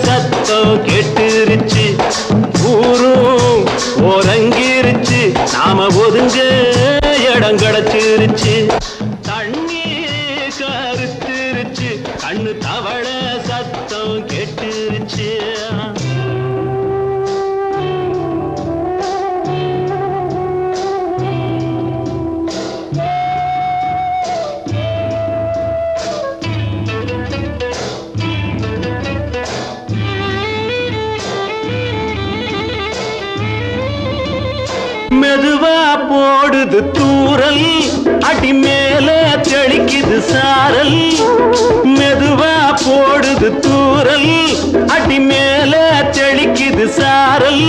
சத்தம் கேட்டுருச்சு, ஊரும் ஒரங்கிருச்சு, நாம ஒதுங்க இடம் கிடைச்சிருச்சு. தண்ணி கருத்துருச்சு, கண்ணு தவள சத்தம் கேட்டுருச்சு. மெதுவா போடுது தூரல், அடி மேல தெளிக்குது சாரல். மெதுவா போடுது தூரல், அடி மேல தெளிக்குது சாரல்.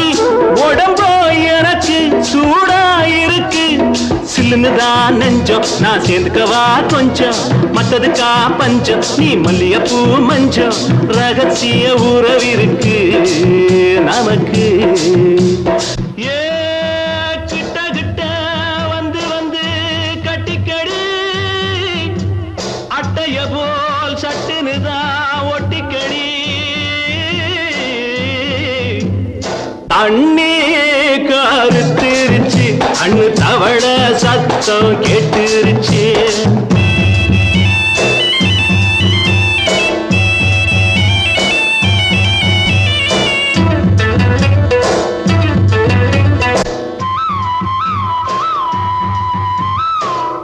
உடம்போ எனக்கு சூடா இருக்கு, சில்லுன்னுதான் நெஞ்சம், நான் சேர்ந்துக்கவா கொஞ்சம், மத்ததுக்கா பஞ்சம், நீ மல்லிகைப்பூ மஞ்சம். ரகசிய உறவிருக்கு நமக்கு. போல் சட்டுனுதான் ஒட்டிக்கடி. தண்ணி கருத்துருச்சு, அண்ணு தவள சத்தம் கேட்டுருச்சு.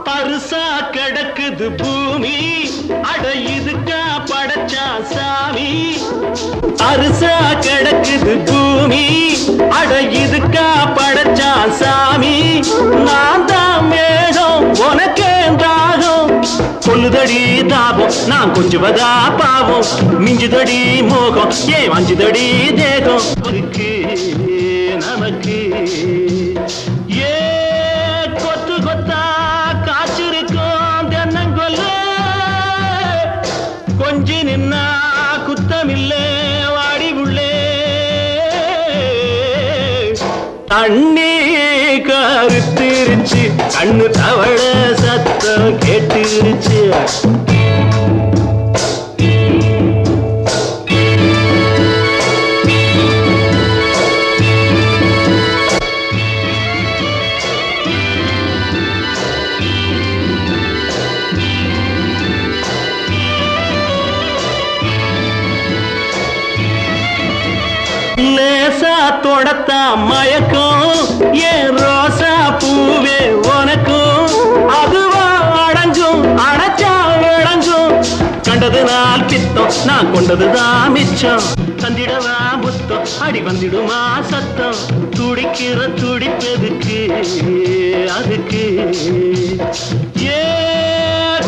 பருசா கிடக்குது பூமி, அட இதுக்கா படைச்சா சாமி. அரிசா கிடக்குது பூமி, அட இதுக்கா படைச்சா சாமி. நான் தான் மேகம் உனக்கே தாகம், கொல்லுதடி தாபம் நான் கொஞ்சுவதா பாவம். மிஞ்சுதடி மோகம் ஏன் வஞ்சுதடி தேகம் இருக்கு நமக்கு. ஏ கொத்து கொத்தா காய்ச்சிருக்கும் தென்னங்கொல்ல, கொஞ்சி நின்னா குத்தமில்லே வாடி உள்ளே. தண்ணி கருத்துருச்சு, கண்ணு தவள சத்தம் கேட்டுருச்சு. லேசா தொடத்தா மயக்கம், ஏன் ரோசா பூவே உனக்கும். அதுவா அடைஞ்சும் அடைச்சா விளங்கும், கண்டது நாள் பித்தம் நான் கொண்டதுதான் மிச்சம். தந்திடவா புத்தம் அடி வந்திடுமா சத்தம், துடிக்கிற துடிப்பதுக்கு அதுக்கு. ஏ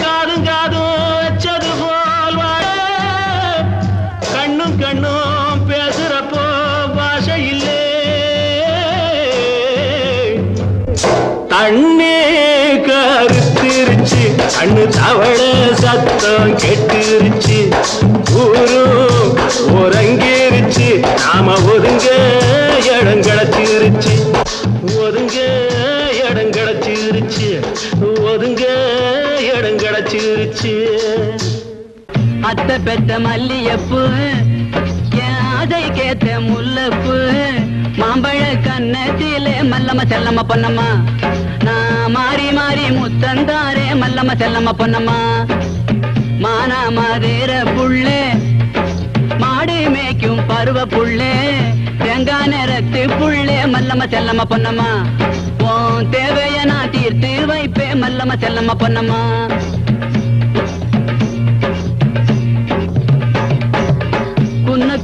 காதும் காதும் வச்சது போல் வாழ, கண்ணும் கண்ணும் பேசுறப்போ பாஷை இல்லே. தண்ணி கருத்துருச்சு, கண்ணு தவள சத்தம் கெட்டுருச்சு, ஊரும் ஒரங்கிருச்சு, நாம ஒதுங்க இடம் கிடைச்சிருச்சு. ஒதுங்க இடம் கிடைச்சிருச்சு, ஒதுங்க இடம் கிடைச்சிருச்சு. அத்தை பெத்த மல்லியப்பு, அதை கேத்த முல்லப்பு, மாம்பழ கண்ணத்திலே மல்லம்ம செல்லம்ம பொன்னம்மா. நான் மாறி மாறி முத்தந்தாரே மல்லம்ம செல்லம்ம பொன்னம்மா. மானா மாதேர புள்ளே, மாடு மேய்க்கும் பருவ புள்ளே, தேங்காய் நிறத்து புள்ளே மல்லம்ம செல்லம்ம பொன்னம்மா. உன் தேவைய நான் தீர்த்து வைப்பே மல்லம்ம செல்லம்ம பொன்னம்மா.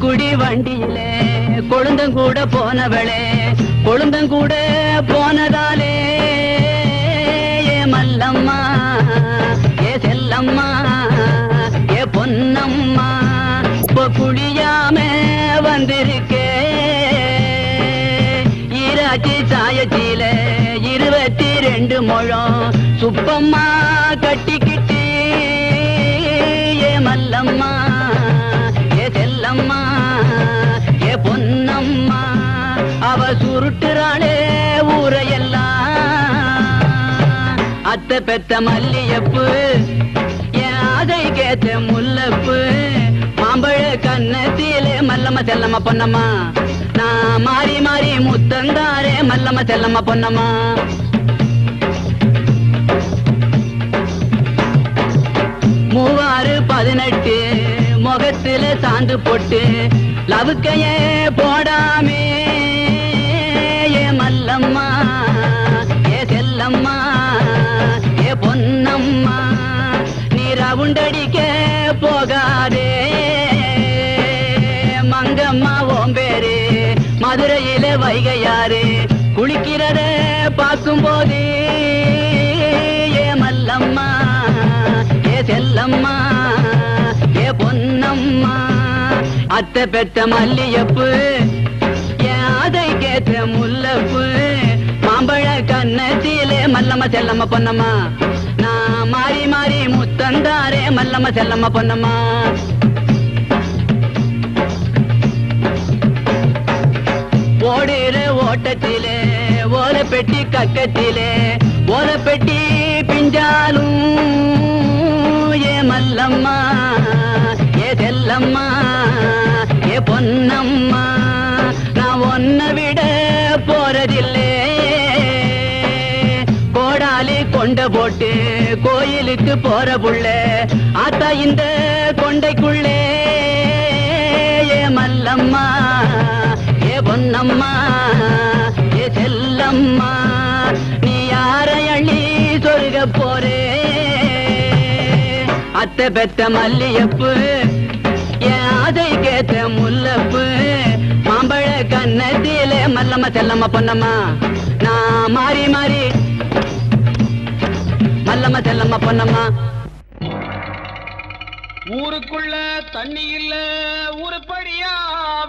குடி வண்டியிலே கொழுந்தங்கூட போனவளே, கொழுந்தங்கூட போனதாலே ஏ மல்லம்மா ஏ செல்லம்மா ஏ பொன்னம்மா. இப்ப குளியாம வந்திருக்கே, ஈராட்சி சாயச்சில 22 முழம் சுப்பம்மா கட்டிக்கிட்டு ஏ மல்லம்மா ஏ செல்லம்மா ஏ பொன்னம்மா. அவ சுருட்டுறாளே ஊரையெல்லாம், அத்தை பெத்த மல்லியப்பு, என் அதை கேத்த முல்லப்பு, மாம்பழ கண்ணத்திலே மல்ல மல்லம்மா செல்லம்மா பொன்னம்மா நான் மாறி மாறி முத்தந்தாரே மல்லம்மா செல்லம்மா பொன்னம்மா மூவாறு 18 முகத்துல சாந்து போட்டு லவுக்கையே போடாமே ஏ மல்லம்மா ஏ செல்லம்மா ஏ பொன்னம்மா நீ ரவுண்டடிக்க போகாதே மங்கம்மா ஓம்பேரு மதுரையில வைகையாறு குளிக்கிறத பார்க்கும் போது ஏ மல்லம்மா ஏ செல்லம்மா ஏ பொன்னம்மா அத்தை பெத்த மல்லியப்பு என் அதை கேட்ட முல்லப்பு மாம்பழ கண்ணத்திலே மல்லம்மா செல்லம்மா பொன்னம்மா நான் மாறி மாறி முத்தந்தாரே மல்லம்மா செல்லம்மா பொன்னம்மா ஓடுற ஓட்டத்திலே ஓல பெட்டி கக்கத்திலே ஓல பெட்டி பிஞ்சாலும் ஏ மல்லம்மா ஏ செல்லம்மா ஏ பொன்னம்மா நான் ஒன்ன விட போறதில்லே கோடாலி கொண்ட போட்டு கோயிலுக்கு போற புள்ள ஆத்தா இந்த கொண்டைக்குள்ளே ஏ மல்லம்மா ஏ பொன்னம்மா ஏ செல்லம்மா நீ யாரை அள்ளி சொருக போறே அத்தை பெத்த மல்லியப்பு என் அதை கேட்ட முல்லப்பு மாம்பழ கண்ணத்திலே மல்லம்மா செல்லம்மா பொன்னம்மா நான் மாறி மாறி மல்லம்மா செல்லம்மா பொன்னம்மா ஊருக்குள்ள தண்ணி இல்ல ஊருப்படியா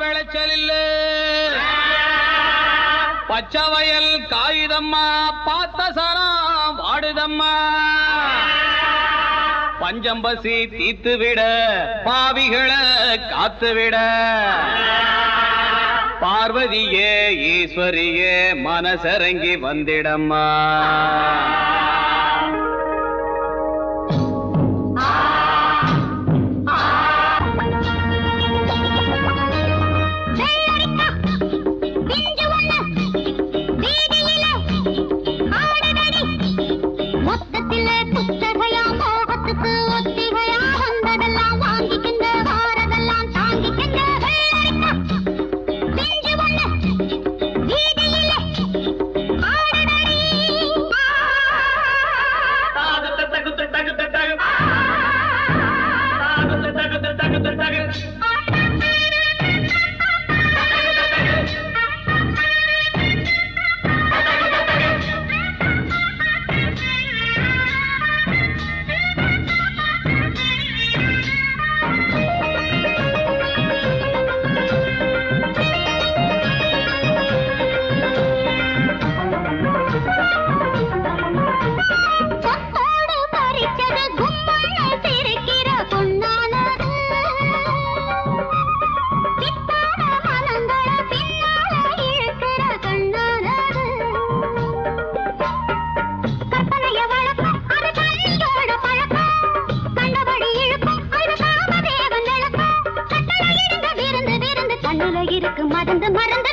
விளைச்சல் இல்ல பச்சை வயல் காயுதம்மா பார்த்த சரம் வாடுதம்மா பஞ்சம்பசி தீத்து விட பாவிகளை காத்து விட பார்வதியே ஈஸ்வரியே மனசரங்கி வந்திடம்மா இருக்கு மறந்து மறந்து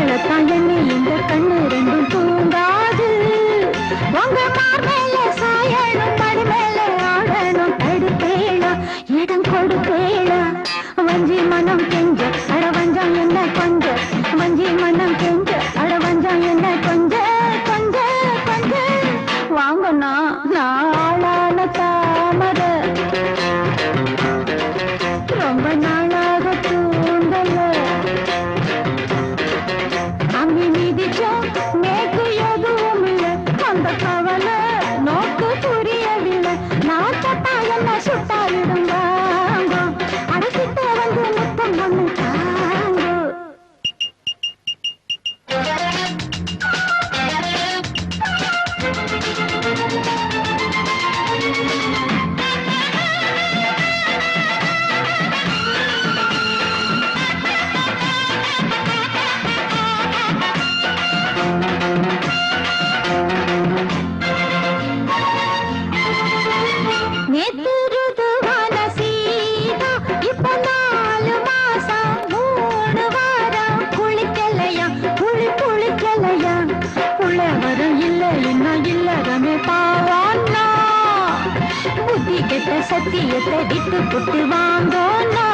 வேளத்தான் என்ன இந்த கண்ணு ரெண்டும் தூங்காது உங்க மார் மேல சாயணும் படி மேல ஆடணும் தடுப்பேளா இடம் கொடுப்பேளா வஞ்சி மனம் கெஞ்ச அட வஞ்சம் என்ன கொஞ்ச வஞ்சி மனம் கெஞ்ச அட வஞ்சம் என்ன கொஞ்ச கொஞ்ச கொஞ்ச வாங்கண்ணா நாளான தாமர ரொம்ப நாளாக தூண்டல அம்மி மிதிச்சோம் நேக்கு எதுவும் இல்லை அந்த கவலை நோக்கு புரியவில்லை நாட்டத்தா என்ன சுட்டாயிடும் வாங்கோ அடக்கிட்ட வந்து முத்தம் ஒண்ணு தாங்கோ நேத்துருதுவான சீதா இப்ப 4 மாசம் 3 வாரம் குளிக்கலையா குளிக்கலையா உள்ளவரும் இல்ல இன்னும் இல்லறமே பாவான்னா புத்தி கெட்ட சத்தியத்தை விட்டு புட்டு வாங்கோன்னா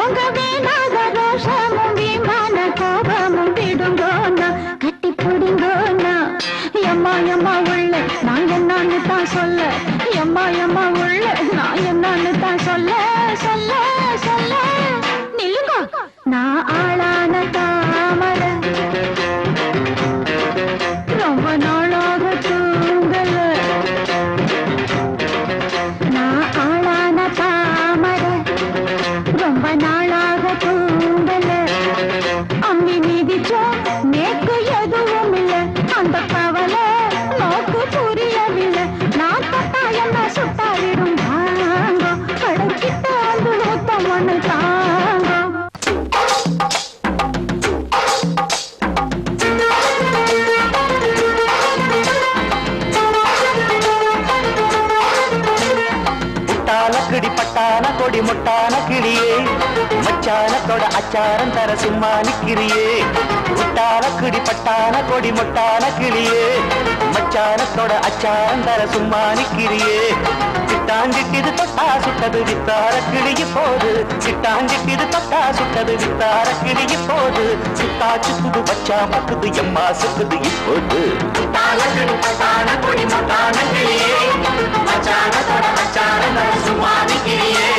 உங்க வேணாத ரோஷமும் விமான கோபமும் விடுங்கோன்னா கட்டி பிடிங்கோன்னா எம்மா எம்மா உள்ள நான் என்னன்னு தான் சொல்ல எம்மா எம்மா உள்ள நான் என்னன்னு தான் சொல்ல சொல்ல சொல்ல நில்லுங்க நான் ஆளான தாமர ரொம்ப நாளாக தூங்கல நான் ஆளான தாமர ரொம்ப நாளாக தூங்கல அம்மி மிதிச்சோம் நேக்கு எதுவும் இல்லை அந்த கவலை நோக்கு புரியவில்லை நான் தட்டா என்ன சுட்டாவிடும் தாங்கோ கடைக்கிட்ட வந்து ஊத்தம் ஒண்ணு தாங்கோ முட்டான கிடி பட்டான கொடி முட்டான கிளியே மச்சானத்தோட அச்சாரம் தர சும்மா நிக்கிறியே முட்டான கிடி பட்டான கொடி முட்டான கிளியே மச்சானத்தோட அச்சாரம் தர சும்மா நிக்கிறியே சிட்டாஞ்சிட்டு தொட்டா சுட்டது வித்தார கிளிய போது சிட்டாஞ்சிட்டு தொட்டா சுட்டது வித்தார கிளிய போது சுத்தா சுத்துது வச்சா பக்குது எம்மா சுத்துது இப்போது முட்டான கிடி பட்டான கொடி முட்டான கிளியே மச்சானத்தோட அச்சாரம் தர சும்மா நிக்கிறியே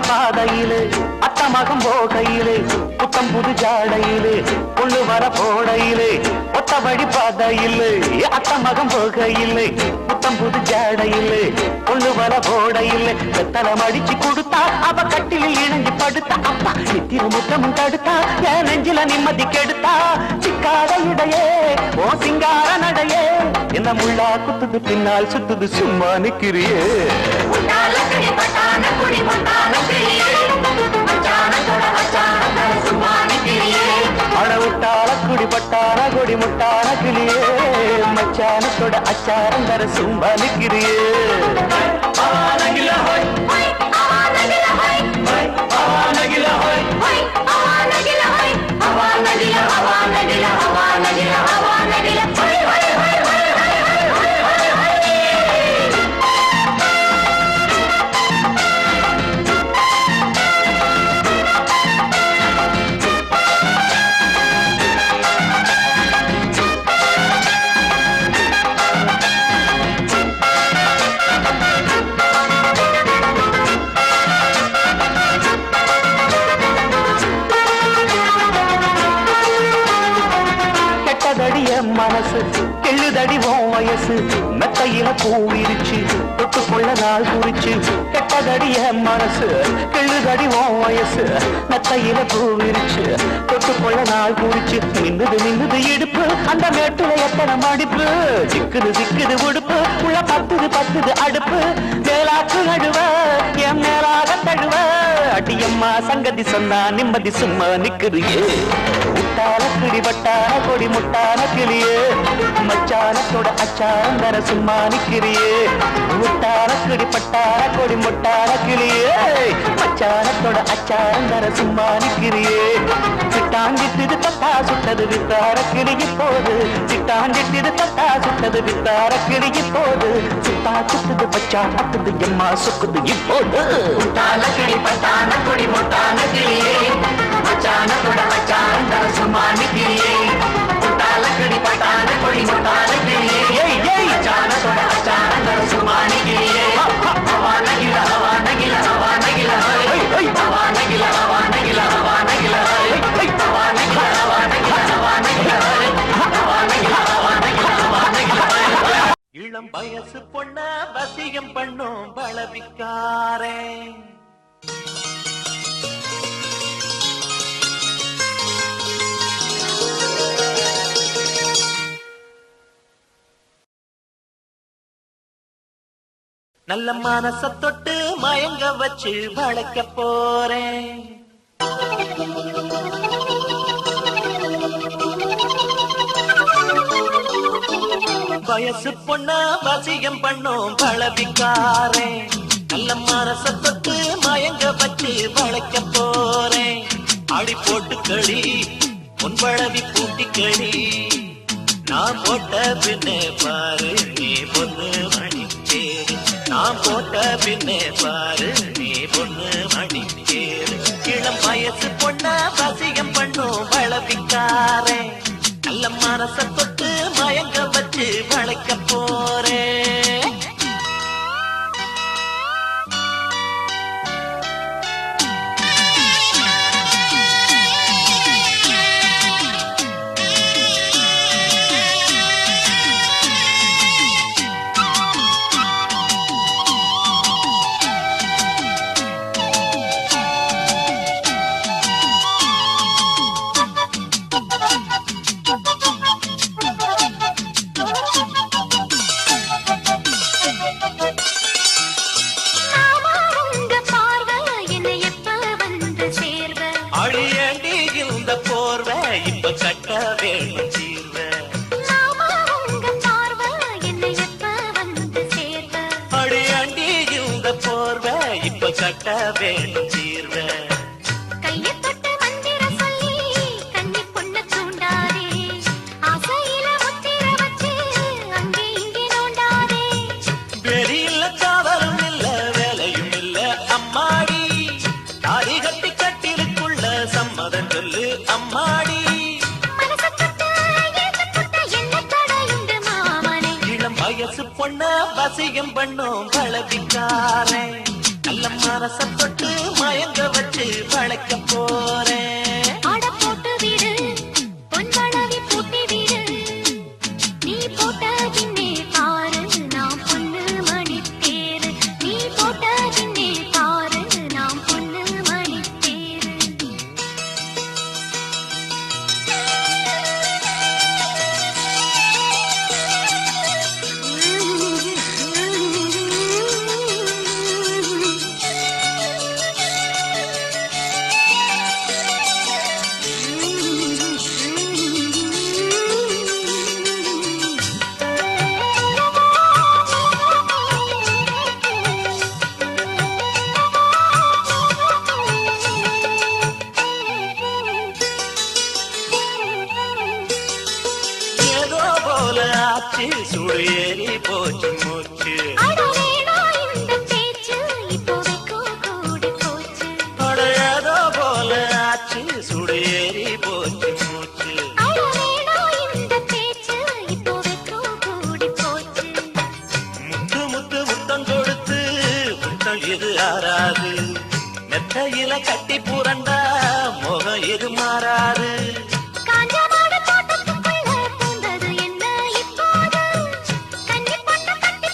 பாதையிலே அத்தமகம் போகையிலே புத்தம் புது ஜாடையிலே கொண்டு வர போடையிலே ஒத்தபடி பாதையிலே அத்தமகம் போகையிலே புத்தம் புது ஜாடையிலே கொண்டு வர போடையிலே வெத்தனம் அடிச்சு கொடுத்தா அவ கட்டிலில் இணைஞ்சு படுத்தா அப்பா நித்திர முத்தமும் தடுத்தா என் நெஞ்சில நிம்மதி கெடுத்தா சிக்காத இடையே ஓ சிங்கார நடையே என்ன முள்ளா குத்துது பின்னால் சுத்துது சும்மா நிக்கிறியே அடவுட்டால குடிபட்டான கொடி முட்டான கிளியே மச்சானத்தோட அச்சாரம் தர சும்மா நிக்கிறியே மனசு கெள்ளுதடி வயசு மெத்தையில மெத்தையில பூவிரிச்சு தொட்டுக்கொள்ள நாள் குறிச்சு கெட்டதடிய மனசு கிள்ளுதடி ஓ வயசு மெத்தையில பூவிரிச்சு தொட்டுக்கொள்ள நாள் குறிச்சு மின்னுது இடுப்பு அந்த மேட்டுல எத்தனை மடிப்பு சிக்குது உடுப்பு உள்ள பத்துது அடுப்பு மேலாக்கு நடுவ என் மேலாக தழுவ அடியம்மா சங்கதி சொன்னா நிம்மதி சும்மா நிக்குறியே முட்டான கிளி பட்டான கொடி முட்டான கிளியே மச்சானத்தோட அச்சாரம் தர சும்மா நிக்கிறியே முட்டான கிளி பட்டான கொடி முட்டான கிளியே மச்சானத்தோட அச்சாரம் தர சும்மா நிக்கிறியே சிட்டாஞ்சிட்டு தத்தா சுட்டது வித்தார கிளிய போது சிட்டாஞ்சிட்டு தத்தா சுட்டது வித்தார கிளிய போது சுத்தா சுத்துது பச்சா பத்துது எம்மா சுக்குது இப்போது முட்டான கிளி பட்டான கொடி முட்டான கிளியே மச்சானத்தோட அச்சாரம் தர சும்மா நிக்கிறியே முட்டான கிளி பட்டான கொடி முட்டான கிளியே மச்சானத்தோட அச்சாரம் தர சும்மா நிக்கிறியே ஹவா நகில ஹவா நகில ஹவா நகில ஹவா நகில ஹவா நகில ஹவா நகில ஹவா நகில ஹவா நகில ஹவா நகில ஹவா நகில ஹவா நகில ஹவா நகில இளம் வயசு பொண்ண வசியம் பண்ணும் பலவிக்காரே நல்ல மனச தொட்டு மயங்க வச்சு வளைக்க போறேன் வயசு பொண்ண வசியம் பண்ணும் பழவிக்காரே நல்ல மனச தொட்டு மயங்க வச்சு வளைக்க போறேன் ஆடி போட்டு களி உன் பழவி பூட்டி களி நான் போட்ட பின்னே பாரு நீ பொண்ணு மணி பேரு நான் போட்ட பின்னே பாரு நீ பொண்ணு மணி பேரு இளம் வயசு பொண்ண வசியம் பண்ணும் வளவிக்காரே நல்ல மனச தொட்டு மயங்க வச்சு வளைக்க போறேன் கட்ட வேணும் தீர்வ கையை தொட்டு மந்திர சொல்லி கண்ணி பொண்ண தூண்டாதே ஆசையில முத்திர வச்சு அங்கே இங்கே நோண்டாதே வெளியில காவலும் இல்ல வேலையும் இல்ல அம்மாடி தாடி கட்டி கட்டிலுக்குள்ள சம்மதம் சொல்லு அம்மாடி இளம் வயசு பொண்ண வசியம் பண்ணும் பழவிக்காரே நல்ல மனச தொட்டு மயங்க வச்சு வளைக்க போறேன் ஆட போட்டு விடு பொன் வளவி பூட்டி விடு நீ போட்ட பின்னே பாரு நாம் பொண்ணு மணி தேரு நீ போட்ட பின்னே பாரு நாம் பொண்ணு மணி தேரு சுழேறி போச்சு மூச்சு அடையாதோ போல ஆச்சு சுடேறி போச்சு மூச்சு முத்து முத்து முத்தம் கொடுத்து முத்தம் இது ஆறாது மெத்தையில கட்டி புரண்டா முகம் இது மாறாது காஞ்ச மாடு தோட்டத்துக்குள்ள பூந்தது என்ன இப்போது கன்னி பொண்ணு கட்டி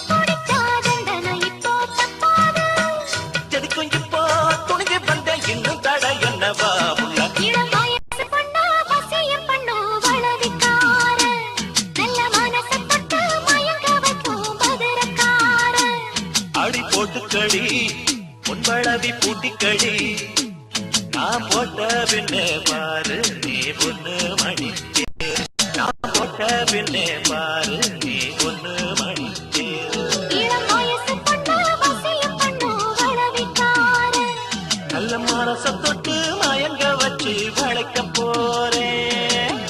பழவி பூட்டிக்கடி நான் போட்ட பின்னே பாரு நீ பொண்ணு மணி நான் போட்ட பின்னே பாரு நீ பொண்ணு மணி நல்ல மனச தொட்டு மயங்க வச்சு வளைக்க போறேன்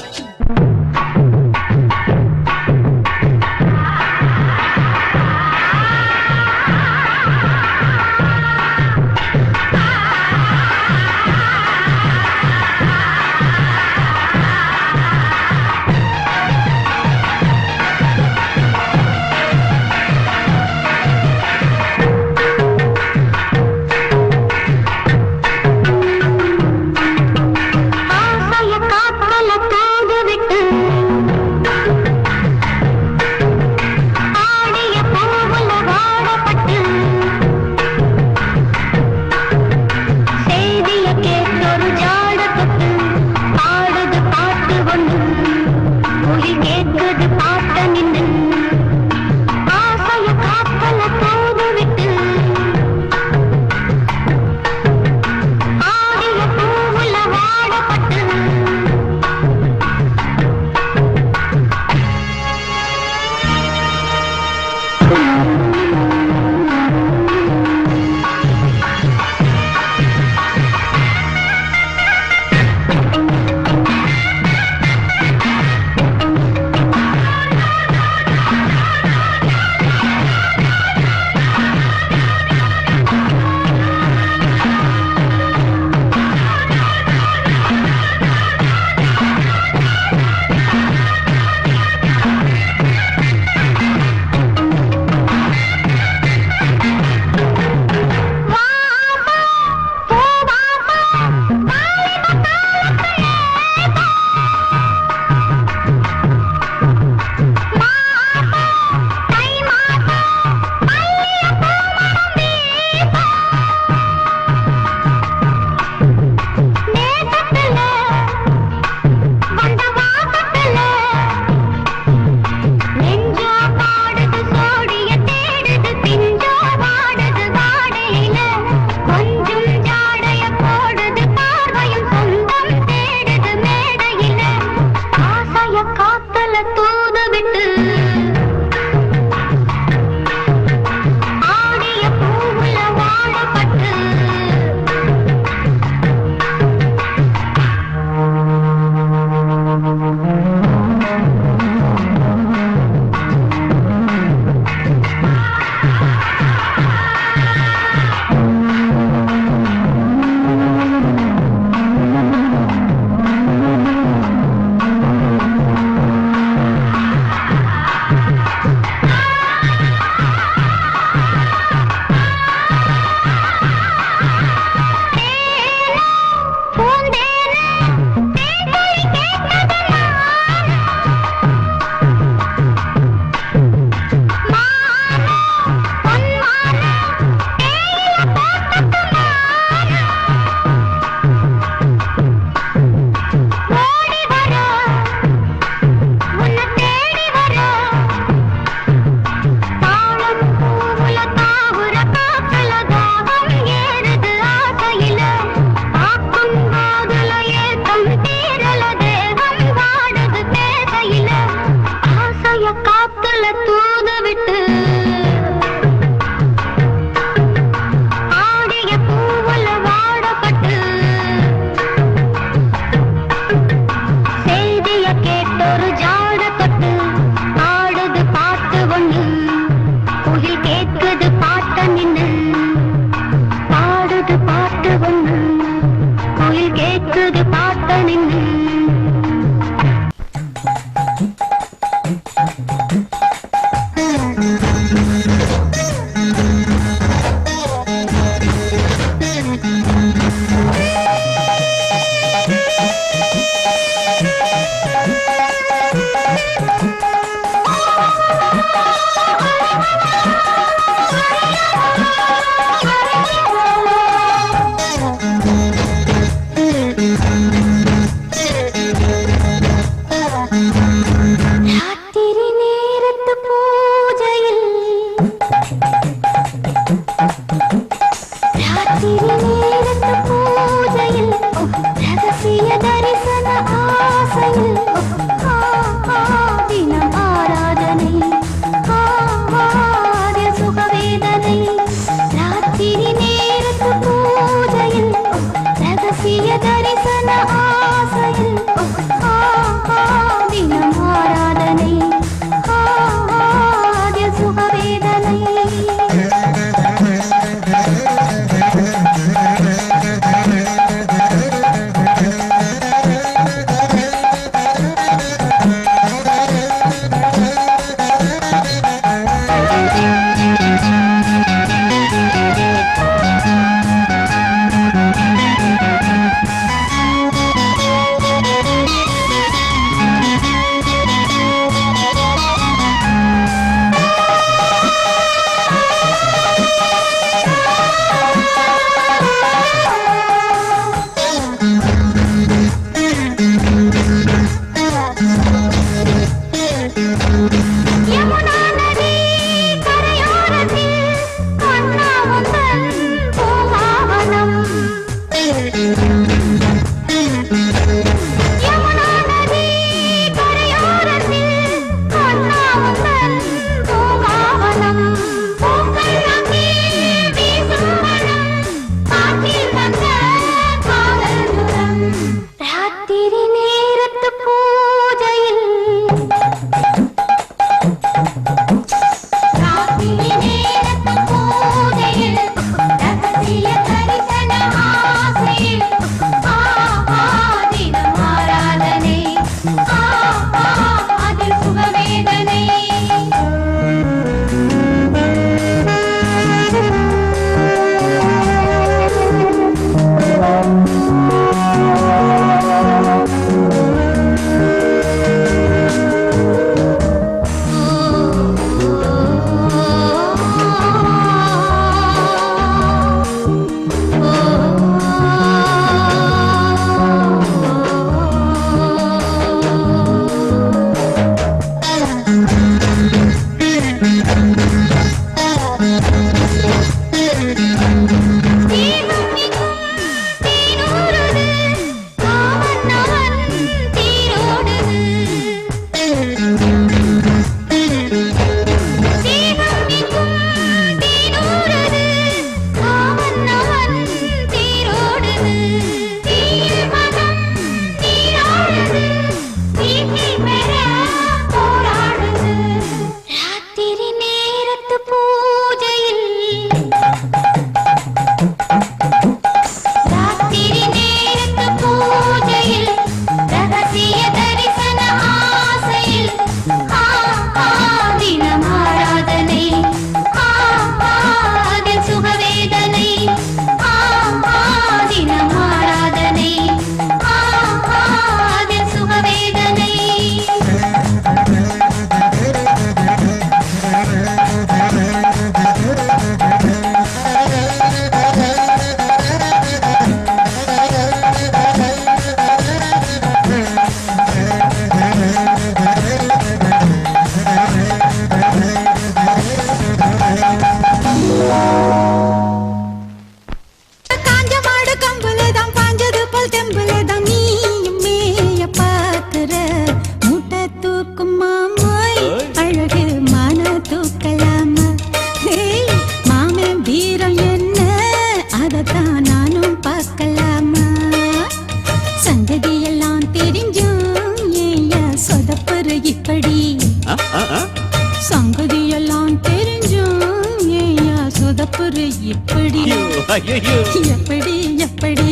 எப்படி எப்படி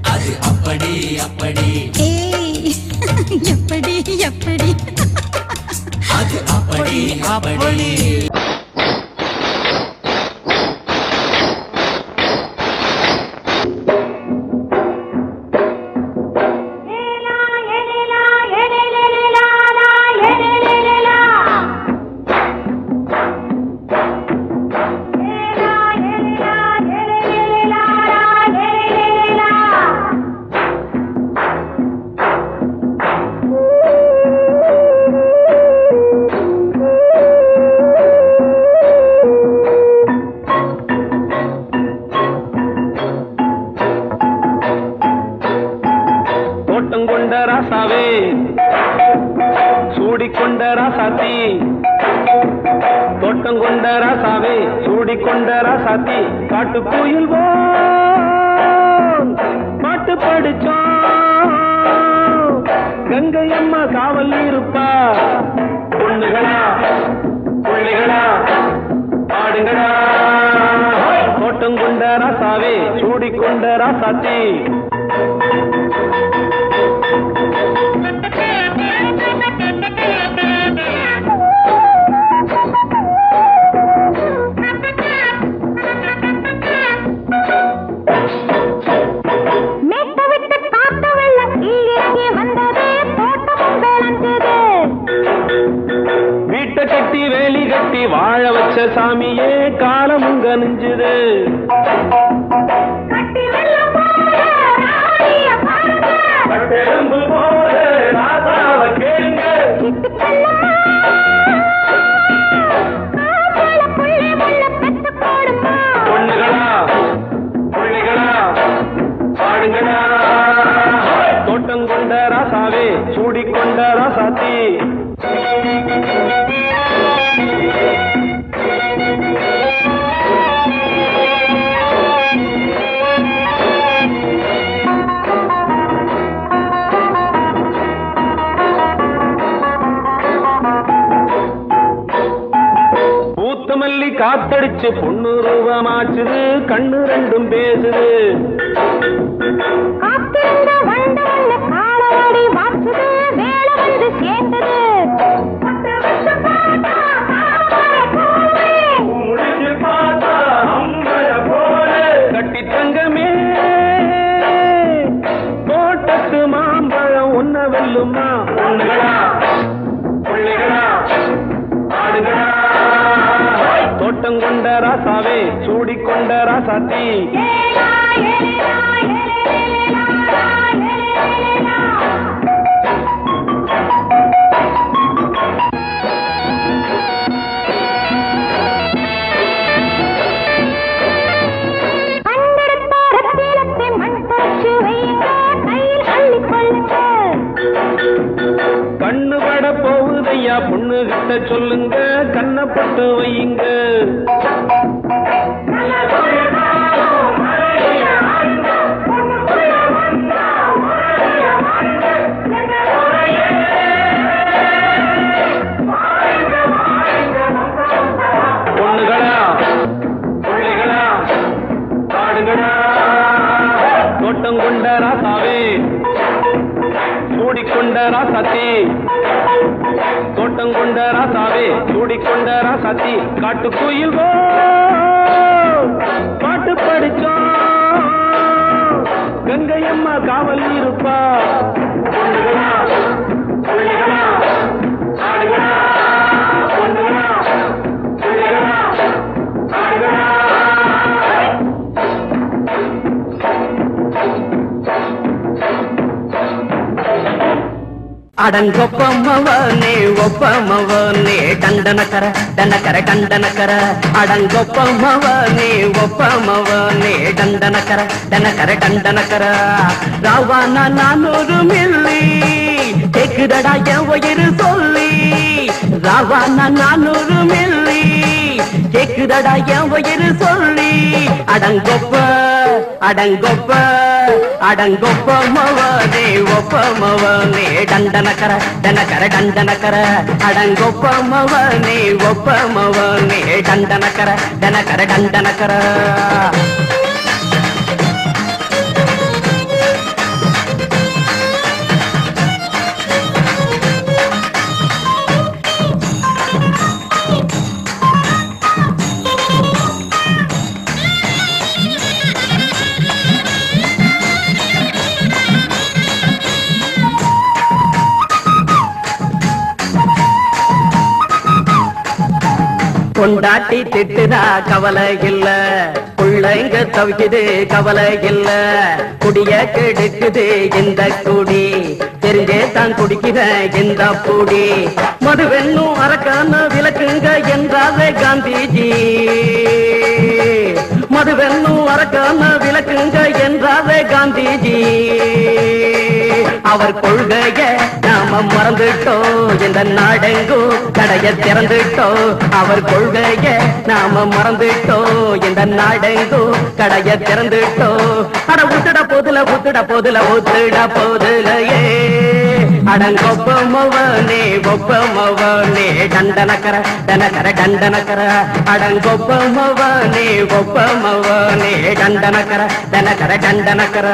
அது அப்படி அப்படி எப்படி எப்படி அது அப்படி அப்படி ராசாவே சூடிக்கொண்ட ராசாத்தி தோட்டம் கொண்ட ராசாவே சூடிக்கொண்ட ராசாத்தி காட்டு கோயில் பாட்டு படிச்சோம் கங்கை அம்மா காவல் இருப்பா பொண்ணுகளா பிள்ளைகளா ஆடுங்களா தோட்டம் கொண்ட ராசாவே சூடிக்கொண்ட ராசாத்தி வீட்டை கட்டி வேலி கட்டி வாழ வச்ச சாமியே காலமும் கனிஞ்சுது பொண்ணுகளா பிள்ளைகளா பாடுங்களா தோட்டம் கொண்ட ராசாவே சூடிக்கொண்ட ராசாத்தி பூத்தமல்லி காத்தடிச்சு பொண்ணு ரூபமாச்சுது கண்ணு ரெண்டும் பேசுது கட்டி தங்கமே தோட்டத்து மாம்பழம் ஒன்ன வெல்லுமா பொண்ணுகளா பிள்ளைகளா ஆடுகளா தோட்டம் கொண்ட ராசாவே சூடிக்கொண்ட ராசாத்தி கண்ணு பட போகுதையா பொண்ணு கிட்ட சொல்லுங்க கண்ணப்பட்டு வையுங்க பொண்ணுகளா பிள்ளைகளா பாடுங்களா தோட்டம் கொண்ட ராசாவே சூடிக்கொண்ட ராசாத்தி தோட்டம் கொண்ட ராசாவே சூடிக்கொண்ட ராசாத்தி காட்டு கோயில் பாட்டு படிச்சோம் கங்கை அம்மா காவல் இருப்பா பொண்ணுகளா பிள்ளைகளா ஆடுகளா பொண்ணுகளா பிள்ளைகளா ஆடுகளா அடங்கொப்பமவனே ஒப்பமவனே டண்டனக்கர டண்டனக்கர டண்டனக்கர அடங்கொப்பமவனே ஒப்பமவனே டண்டனக்கர டண்டனக்கர டண்டனக்கர ராவானா 400 மில்லி கேக்குதடா என் உயிர் சொல்லி ராவானா 400 மில்லி கேக்குதடா என் உயிர் சொல்லி அடங்கொப்ப அடங்கொப்ப அடங்கொப்பமவனே ஒப்பமவனே டண்டனக்கர டண்டனக்கர டண்டனக்கர அடங்கொப்பமவனே ஒப்பமவனே டண்டனக்கர டண்டனக்கர டண்டனக்கர கொண்டாட்டி திட்டுதா கவலை இல்ல பிள்ளைங்க தவிக்குது கவலை இல்ல குடிய கெடுக்குது இந்த குடி தெரிஞ்சே தான் குடிக்கிற இந்த பூடி மதுவென்னும் அரக்கான விளக்குங்க என்றாரே காந்திஜி மதுவென்னும் அரக்கான விளக்குங்க என்றாரே காந்திஜி அவர் கொள்கைய நாம மறந்துட்டோம் இந்த நாடெங்கும் கடைய திறந்துட்டோம் அவர் கொள்கைய நாம மறந்துட்டோம் இந்த நாடெங்கும் கடைய திறந்துட்டோம் அட ஊத்துட போதுல ஊத்துடையே அடங்கொப்பமவனே ஒப்பமவனே டண்டனக்கர டனக்கர அடங்கொப்பமவனே ஒப்பமவனே டண்டனக்கர டனக்கர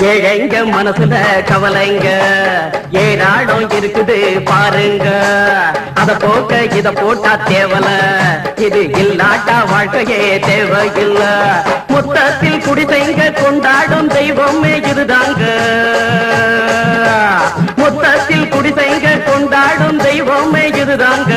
ஏழைங்க மனசுல கவலைங்க ஏராளம் இருக்குது பாருங்க அத போக்க இத போட்டா தேவல இது இல்லாட்டா வாழ்க்கையே தேவையில்ல மொத்தத்தில் குடிசைங்க கொண்டாடும் தெய்வமே இதுதாங்க மொத்தத்தில் குடிசைங்க கொண்டாடும் தெய்வமே இதுதாங்க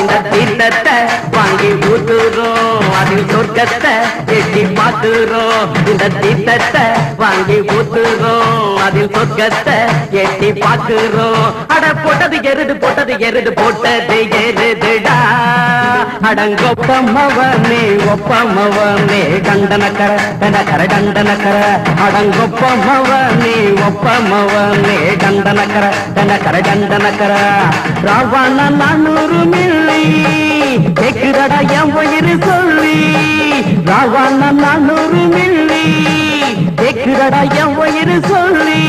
இந்த தீர்த்தத்தை வாங்கி ஊத்துறோம் அதில் சொர்க்கத்தை எட்டி பார்த்துறோம் இந்த தீர்த்தத்தை வாங்கி ஊத்துறோம் அதில் சொர்க்கத்தை எட்டி பார்க்கிறோம் அட போட்டது எருது போட்டது எருதுடா அடங்கொப்பமவனே ஒப்பமவனே டண்டனக்கர அடங்கொப்பமவனே ஒப்பமவனே டண்டனக்கர ராவண 400 மில்லி கேக்குறடா என் உயிரு சொல்லி ராவண 400 மில்லி கேக்குறடா என் உயிரு சொல்லி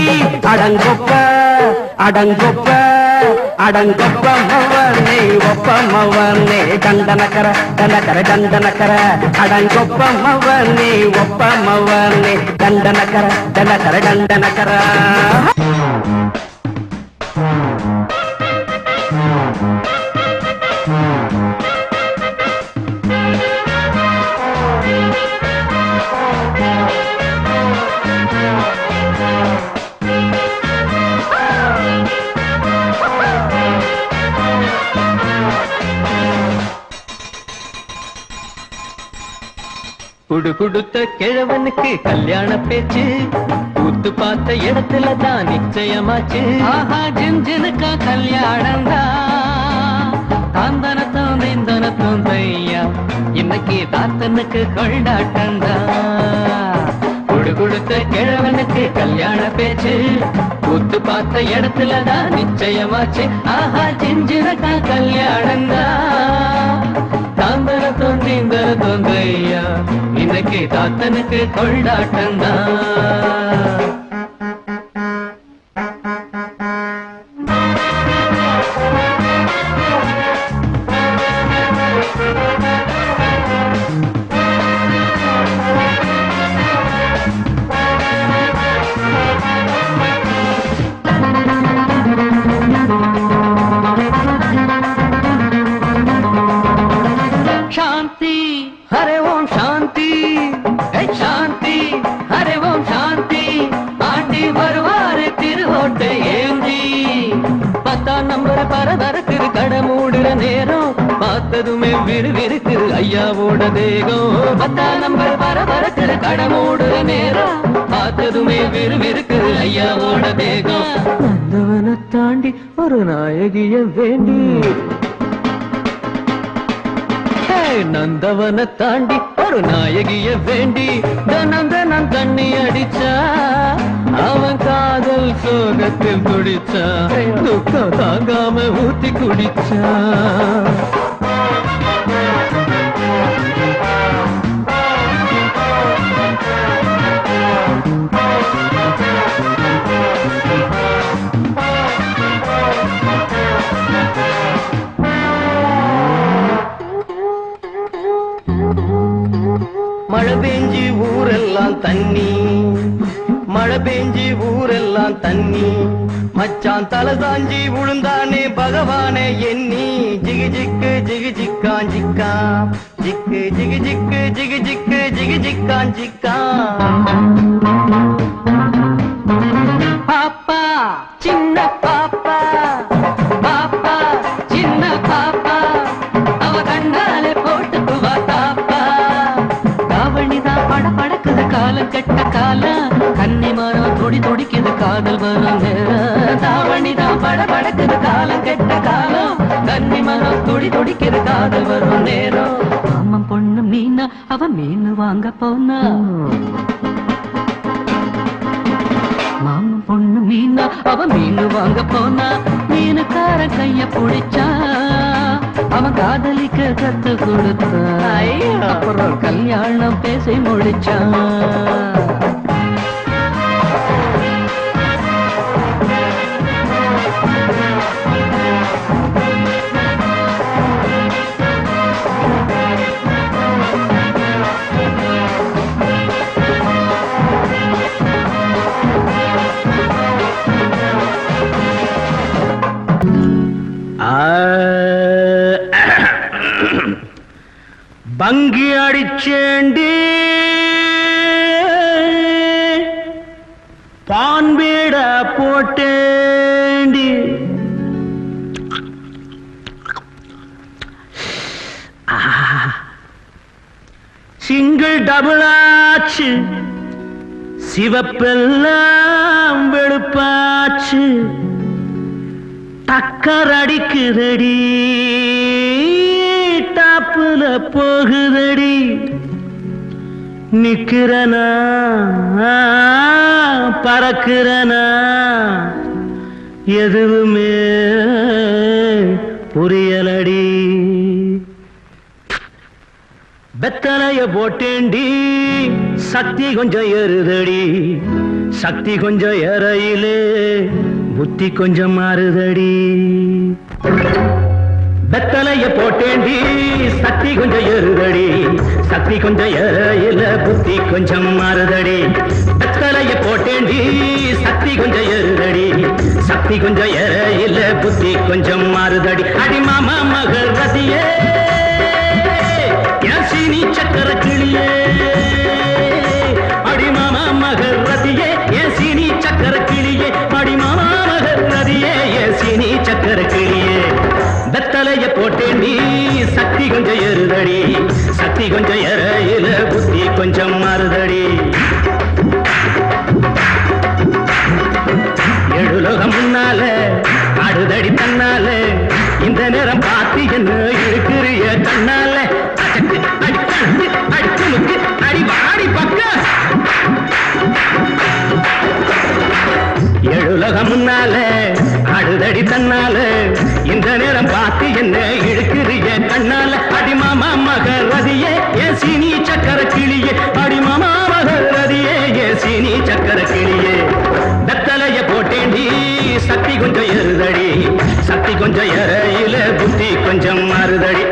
அடங்கொப்பமவனே ஒப்பமவனே டண்டனக்கர அடங்கொப்பமவனே ஒப்பமவனே டண்டனக்கர குடுத்த கிழவனுக்கு கல்யாண பேச்சு கூத்து பார்த்த இடத்துல தான் நிச்சயமாச்சு ஆஹா ஜின்ஜினுக்கா கல்யாணம் தாந்தனத்தோம் தையா இன்னைக்கு தாத்தனுக்கு கொண்டாட்டந்தா கொடுத்த கிழவனுக்கு கல்யாண பேச்சு கூத்து பார்த்த இடத்துல தான் நிச்சயமாச்சு ஆஹா ஜின்ஜினுக்கா கல்யாணம் தாந்தனத்தோம் தையா இன்னைக்கு தாத்தனுக்கு கொண்டாட்டந்தான் शांति हरे ओम शांति शांति हरे ओम शांति आंटी வருவாரு திருவோட்டை ஏந்தி 10ஆம் நம்பர் பரபரக்குது கடை மூடுற நேரம் பார்த்ததுமே விறுவிறுக்குது ஐயாவோட தேகம் 10ஆம் நம்பர் பரபரக்குது கடை மூடுற நேரம் பார்த்ததுமே விறுவிறுக்குது ஐயாவோட தேகம் நந்தவனை தாண்டி ஒரு நாயகிய வேண்டி நந்தவனை தாண்டி ஒரு நாயகிய வேண்டி தனம் தண்ணி அடிச்சா அவன் காதல் சோகத்தில் துடிச்சா துக்கம் தாங்காம ஊத்தி குடிச்சா மழை பெஞ்சி ஊரெல்லாம் தண்ணி மழை பெஞ்சி ஊரெல்லாம் தண்ணி மச்சான் தலை சாஞ்சி உளுந்தானே பகவானே எண்ணி ஜிகு ஜிக்கு ஜிகு ஜிக்கான் ஜிக்கா ஜிக்கு ஜிகு ஜிக்கு ஜிகு ஜிக்கு ஜிகு ஜிக்கான் ஜிக்கா தான் பட படக்குது காலம் கெட்ட காலம் கன்னி மரம் துடி துடிக்குது காதல் வரும் நேரம் தாவணி தான் பட படக்குது காலம் கெட்ட காலம் கன்னி மரம் துடி துடிக்குது காதல் வரும் நேரம் மாமன் பொண்ணு மீனா அவ மீன் வாங்க போனா மாமன் பொண்ணு மீனா அவ மீன் வாங்க போனா மீனுக்கார கைய புடிச்சா அவன் காதலிக்க கத்து கொடுத்தான் அப்புறம் கல்யாணம் பேசி முடிச்சான் பங்கி அடிச்சேண்டி பான்பேட போட்டேண்டி சிங்கிள் டபுள் ஆச்சு சிவப்பெல்லாம் வெளுப்பாச்சு டக்கர் அடிக்குதடி டாப்புல போகுதடி நிக்கிறனா பறக்கிறனா எதுவுமே புரியலடி பெத்தனைய போட்டேண்டி சக்தி கொஞ்சம் ஏறுதடி சக்தி கொஞ்சம் ஏறையிலே புத்தி கொஞ்சம் மாறுதடி பெத்தலைய போட்டேண்டி சக்தி கொஞ்சம் ஏறுதடி சக்தி கொஞ்சம் ஏறையில புத்தி கொஞ்சம் மாறுதடி பெத்தலைய போட்டேண்டி சக்தி கொஞ்சம் ஏறுதடி சக்தி கொஞ்சம் ஏறையில புத்தி கொஞ்சம் மாறுதடி அடி மாமா மகள் ரதியே சீனி சக்கர கிளியே அடி மாமா மகள் ரதியே ஏன் சீனி சக்கர கிளியே அடி மாமா மகள் ரதியே ஏன் சீனி சக்கர கிளியே பெத்தலைய போட்டேண்டி சக்தி கொஞ்சம் ஏறுதடி சக்தி கொஞ்சம் ஏறையில புத்தி கொஞ்சம் மாறுதடி எழுலோகம் முன்னால ஆடுதடி தன்னால இந்த நேரம் பார்த்து என்ன இருக்கிறிய கண்ணால அடிக்கு அடி வாடி பக்க எழுலோகம் முன்னால ஆடுதடி தன்னால இந்த நேரம் பார்த்து என்ன இழுக்கிறிய கண்ணால அடிமாமா மகள் ரதியே ஏன் சீனி சக்கர கிளியே அடிமாமா மகள் ரதியே ஏன் சீனி சக்கர கிளியே பெத்தலைய போட்டேண்டி சக்தி கொஞ்சம் ஏறுதடி சக்தி கொஞ்சம் ஏறையில புத்தி கொஞ்சம் மாறுதடி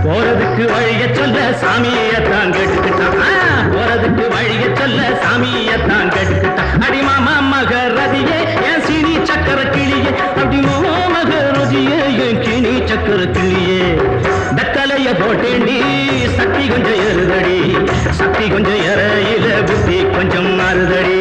போறதுக்கு வழிய சொல்ல சாமியத்தான் கேட்டுக்கிட்டான் போறதுக்கு வழிய சொல்ல சாமியத்தான் கேட்டுக்கிட்டான் அடிமாமா மக ரதியே என் சீனி சக்கர கிளியே அடிமாமா மக ரதியே என் கிணி சக்கர கிளியே பெத்தலைய போட்டேண்டி சக்தி கொஞ்சம் ஏறுதடி சக்தி கொஞ்சம் ஏறையில புத்தி கொஞ்சம் மாறுதடி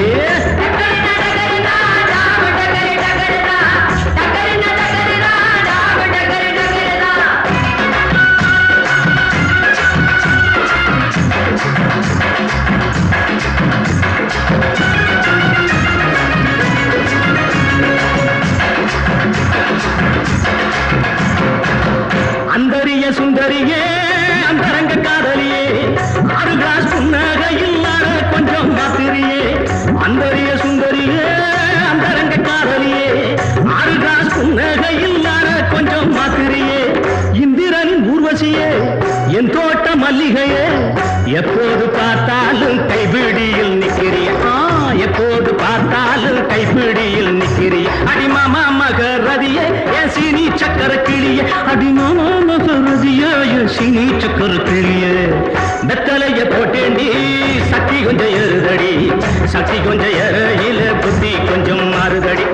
அந்தரிய சுந்தரியே அந்தரங்க காதலியே 6 கிளாஸ் புன்னகையில் கொஞ்சம் மாத்திரியே அந்தரிய சுந்தரியே அந்தரங்க காதலியே 6 கிளாஸ் புன்னகையில் கொஞ்சம் மாத்திரியே இந்திரனின் ஊர்வசியே என் தோட்ட மல்லிகையே எப்போது பார்த்தாலும் கைபிடியில் நிற்கிறிய எப்போது பார்த்தாலும் கைபிடியில் நிற்கிறிய அடிமாமா மகரதியே என் சீனி சக்கர கிளியே அடிமாமா மகரதியே என் சீனி சக்கர கிளியே வெத்தலைய போட்டேண்டி சக்தி கொஞ்சம் ஏறுதடி சக்தி கொஞ்சம் ஏறையில புத்தி கொஞ்சம் மாறுதடி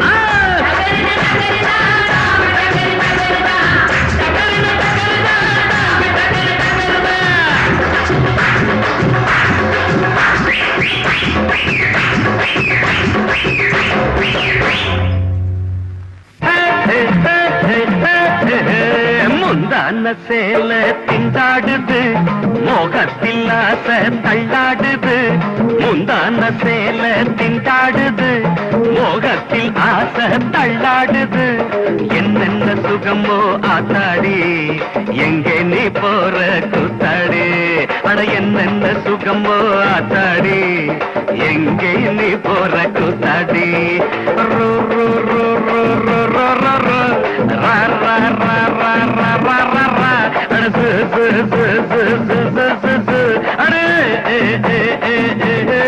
முந்தான சேல திண்டாடுது மோகத்தில் ஆசை தள்ளாடுது முந்தான சேல திண்டாடுது மோகத்தில் ஆசை தள்ளாடுது என்னென்ன சுகமோ ஆத்தாடி எங்கே நீ போற கூத்தாடி அட என்னென்ன சுகமோ ஆத்தாடி எங்கே நீ போற கூத்தாடி ரோ ரோ ரோ ரோ ரோ ரோ ரோ ரோ ரா ரா ரா ரா ரா ரா ரா ரா அட சு சு சு சு சு சு சு சு அடே ஏ ஏ ஏ ஏ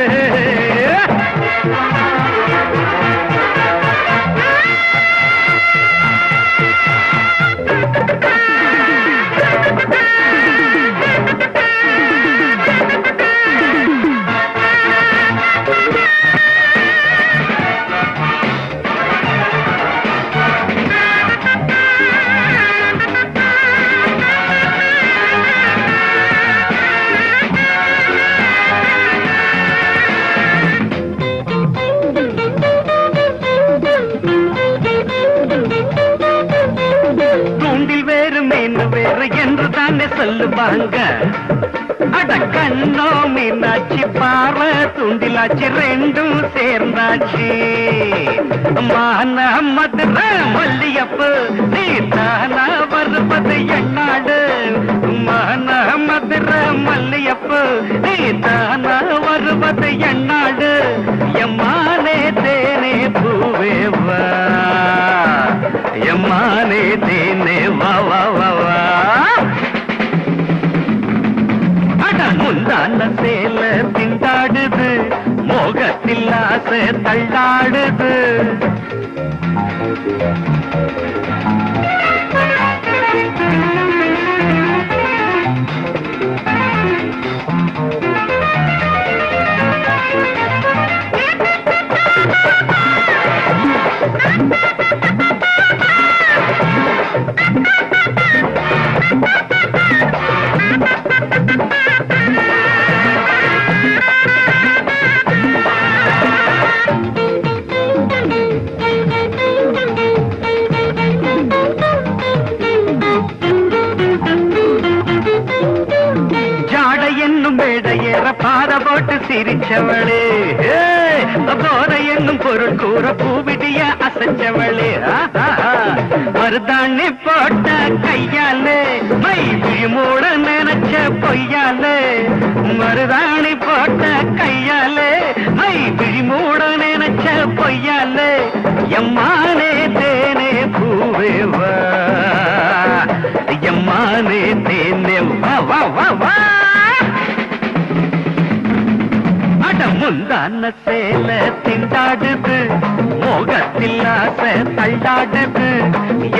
சொல்லுவாங்க அட கண்ணோ மீனாட்சி பாறை துண்டிலாச்சு ரெண்டும் சேர்ந்தாச்சு மான மதுரை மல்லியப்பு நீ தானா வருவது என்னாடு மான மதுரை மல்லியப்பு நீ தானா வருவது என்னாடு எம்மானே தேனே பூவேவா எம்மானே தேனே வா வா வா வா முந்தான சேல திண்டாடுது மோகத்தில் ஆசை தள்ளாடுது பாத போட்டு சிரிச்சவளே போத என்னும் பொருள் கூற பூவிடிய அசைச்சவளே மருதாணி போட்ட கையாலே மை மூட நினைச்ச பொய்யாலே மருதாணி போட்ட கையாலே மை மூட நினைச்ச பொய்யாலே எம்மானே தேனே பூவேவா எம்மானே தேனே வா வா வா வா முந்தான சேல திண்டாடுது மோகத்தில் ஆசை தள்ளாடுது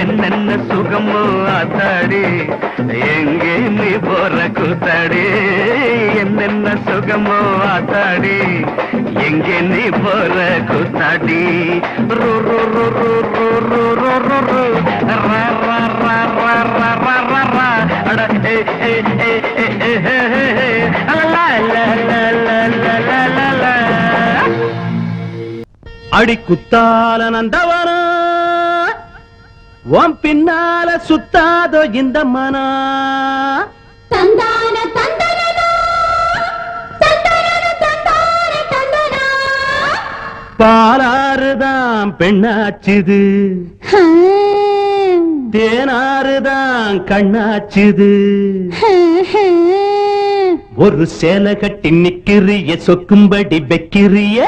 என்னென்ன சுகமோ ஆத்தாடி எங்கே நீ போற கூத்தாடி என்னென்ன சுகமோ ஆத்தாடி எங்கே நீ போற கூத்தாடி ரோ ரோ ரோ ரோ ரோ ரோ ரோ ரோ ரோ ரா ரா ரா ரா ரா ரா ரா ரா அட ஏ ஏ ஏ ஏ ஏ லா லா லா லா லா லா அடி குத்தால நந்தவனா உன் பின்னால சுத்தாதோ இந்த மனா தந்தான தந்தனனா தந்தனன தந்தான தந்தனா பாலாறுதான் பெண்ணாச்சுது தேனாறுதான் கண்ணாச்சுது ஒரு சேலை கட்டி நிக்கிறிய சொக்கும்படி வைக்கிறிய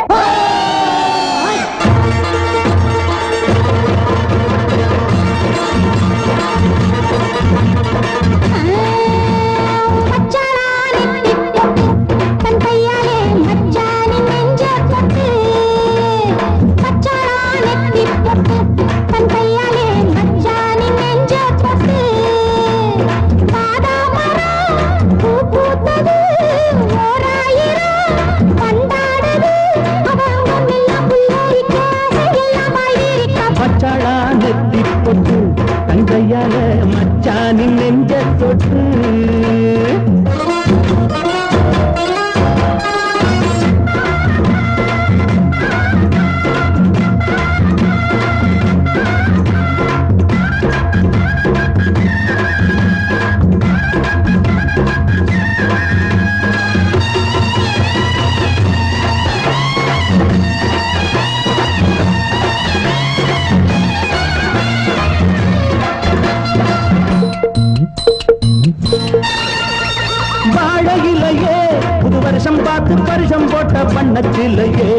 வாழையிலையே புது வருஷம் பார்த்து பரிசம் போட்ட வண்ணத்திலையே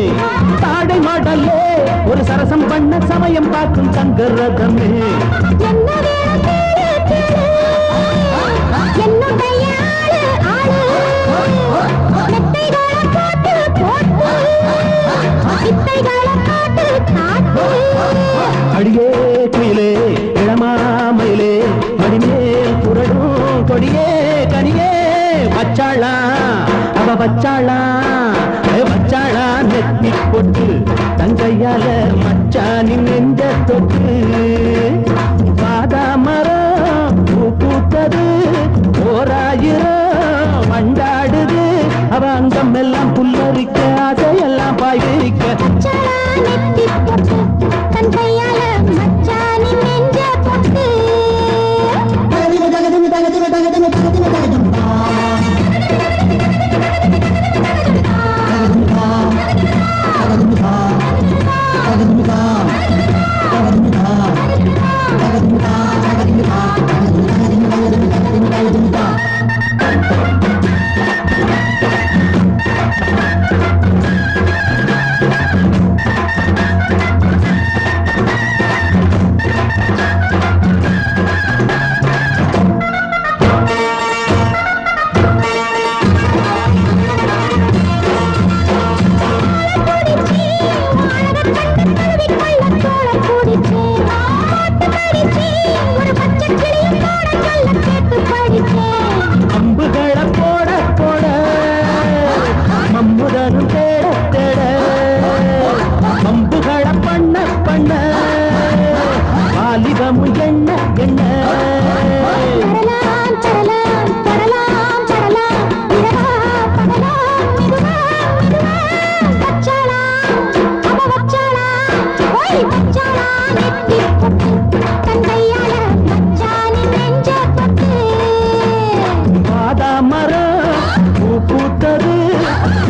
தாடை மாடலே ஒரு சரசம் பண்ண சமயம் பார்க்கும் தங்க ரதமே அடியே குயிலே இளமாமயிலே மடிமேல் புரடும் கொடியே கனியே வச்சாளா அவ வச்சாளா வச்சாளா நெத்தி போட்டு தங்கையால மச்சானின் நெஞ்ச தொட்டு பாதாமரம் பூ பூத்தது ஓராயிரம் மண்டாடுது அவ அங்கம் எல்லாம் புல்லரிக்க ஆசையெல்லாம் பாய் விரிக்க அம்புகளை போட போட மம்முதனும் தேட தேட அம்புகளை பண்ண பண்ண வாலிபமும் எண்ண எண்ண பூத்தது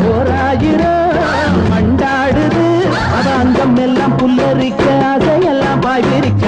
ஓராயிரம் மண்டாடுது அவ அங்கம் எல்லாம் புல்லரிக்க அதையெல்லாம் பாய் விரிக்க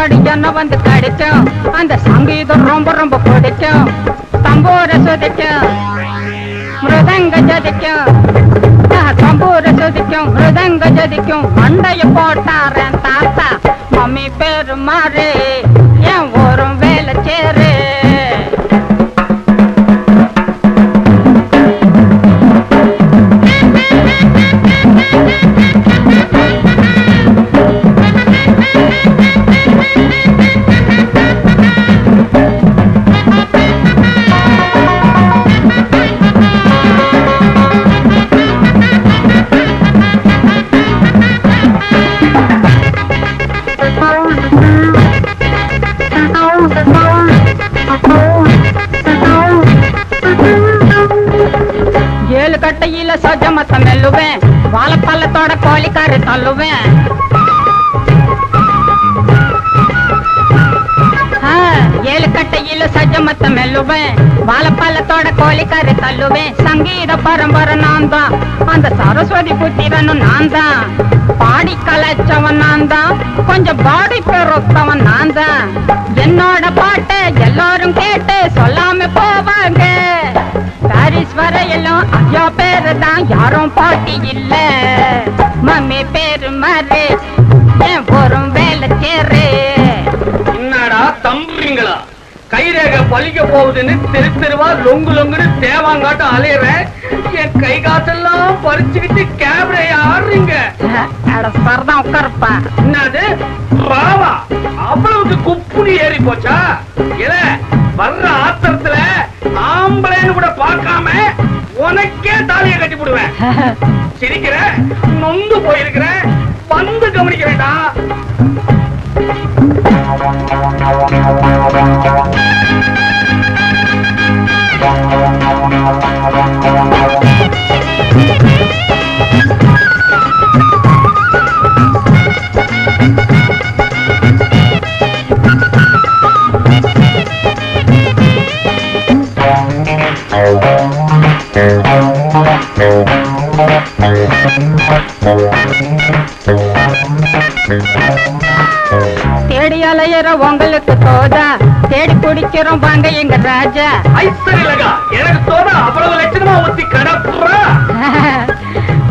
அடிக்கடி என்ன வந்து கிடைக்கும் அந்த சங்கீதம் ரொம்ப ரொம்ப பிடிக்கும் தம்பூர சுதிக்கும் மிருதங்க ஜதிக்கும் தம்பூர சுதிக்கும் மிருதங்க ஜதிக்கும் மண்டைய போட்டாரன் தாத்தா மம்மி பேரு மாறு என் ஊரும் வேலை சேரு ஏழு கட்டையில சஜமத்த மெல்லுவேன் வாழைப்பள்ளத்தோட கோழிக்காரு தள்ளுவேன் ஏழு கட்டையில சஜமத்த மெல்லுவேன் வாழைப்பள்ளத்தோட கோழிக்காரு தள்ளுவேன் சங்கீத பரம்பரை நான் தான் அந்த சரஸ்வதி புத்திரனும் நான் தான் பாடி கலைச்சவன் நான் தான் கொஞ்சம் பாடி பெருத்தவன் நான் தான் என்னோட பாட்டை எல்லாரும் கேட்டு சொல்லாம போவாங்க பாரிஸ் வரையிலும் ஐயா பேரு தான் யாரும் பாட்டி இல்ல மம்மி பேரு மாறு என் போரும் வேலை சேரு என்னடா தம்புறீங்களா கைரேக பழிக்க போகுதுன்னு தெரு தெருவா லொங்கு லொங்குன்னு தேவாங்காட்டம் அலையறேன் என் கை காசெல்லாம் பறிச்சுக்கிட்டு கேமரா ஆடுறீங்க தான் உட்காருப்பா என்னது ராவா அவ்வளவுக்கு குப்புனி ஏறி போச்சா இல்ல வர்ற ஆத்திரத்துல ஆம்பளைன்னு கூட பார்க்காம உனக்கே தாலியை கட்டி போடுவேன் சிரிக்கிற நொந்து போயிருக்கிற வந்து கவனிக்க வேண்டாம் தேடி அலையிற உங்களுக்கு தோதா தேடி குடிக்கிறோம் வாங்க எங்க ராஜா எனக்கு தோதா அவ்வளவு லட்சணமா ஊத்தி கடப்புறா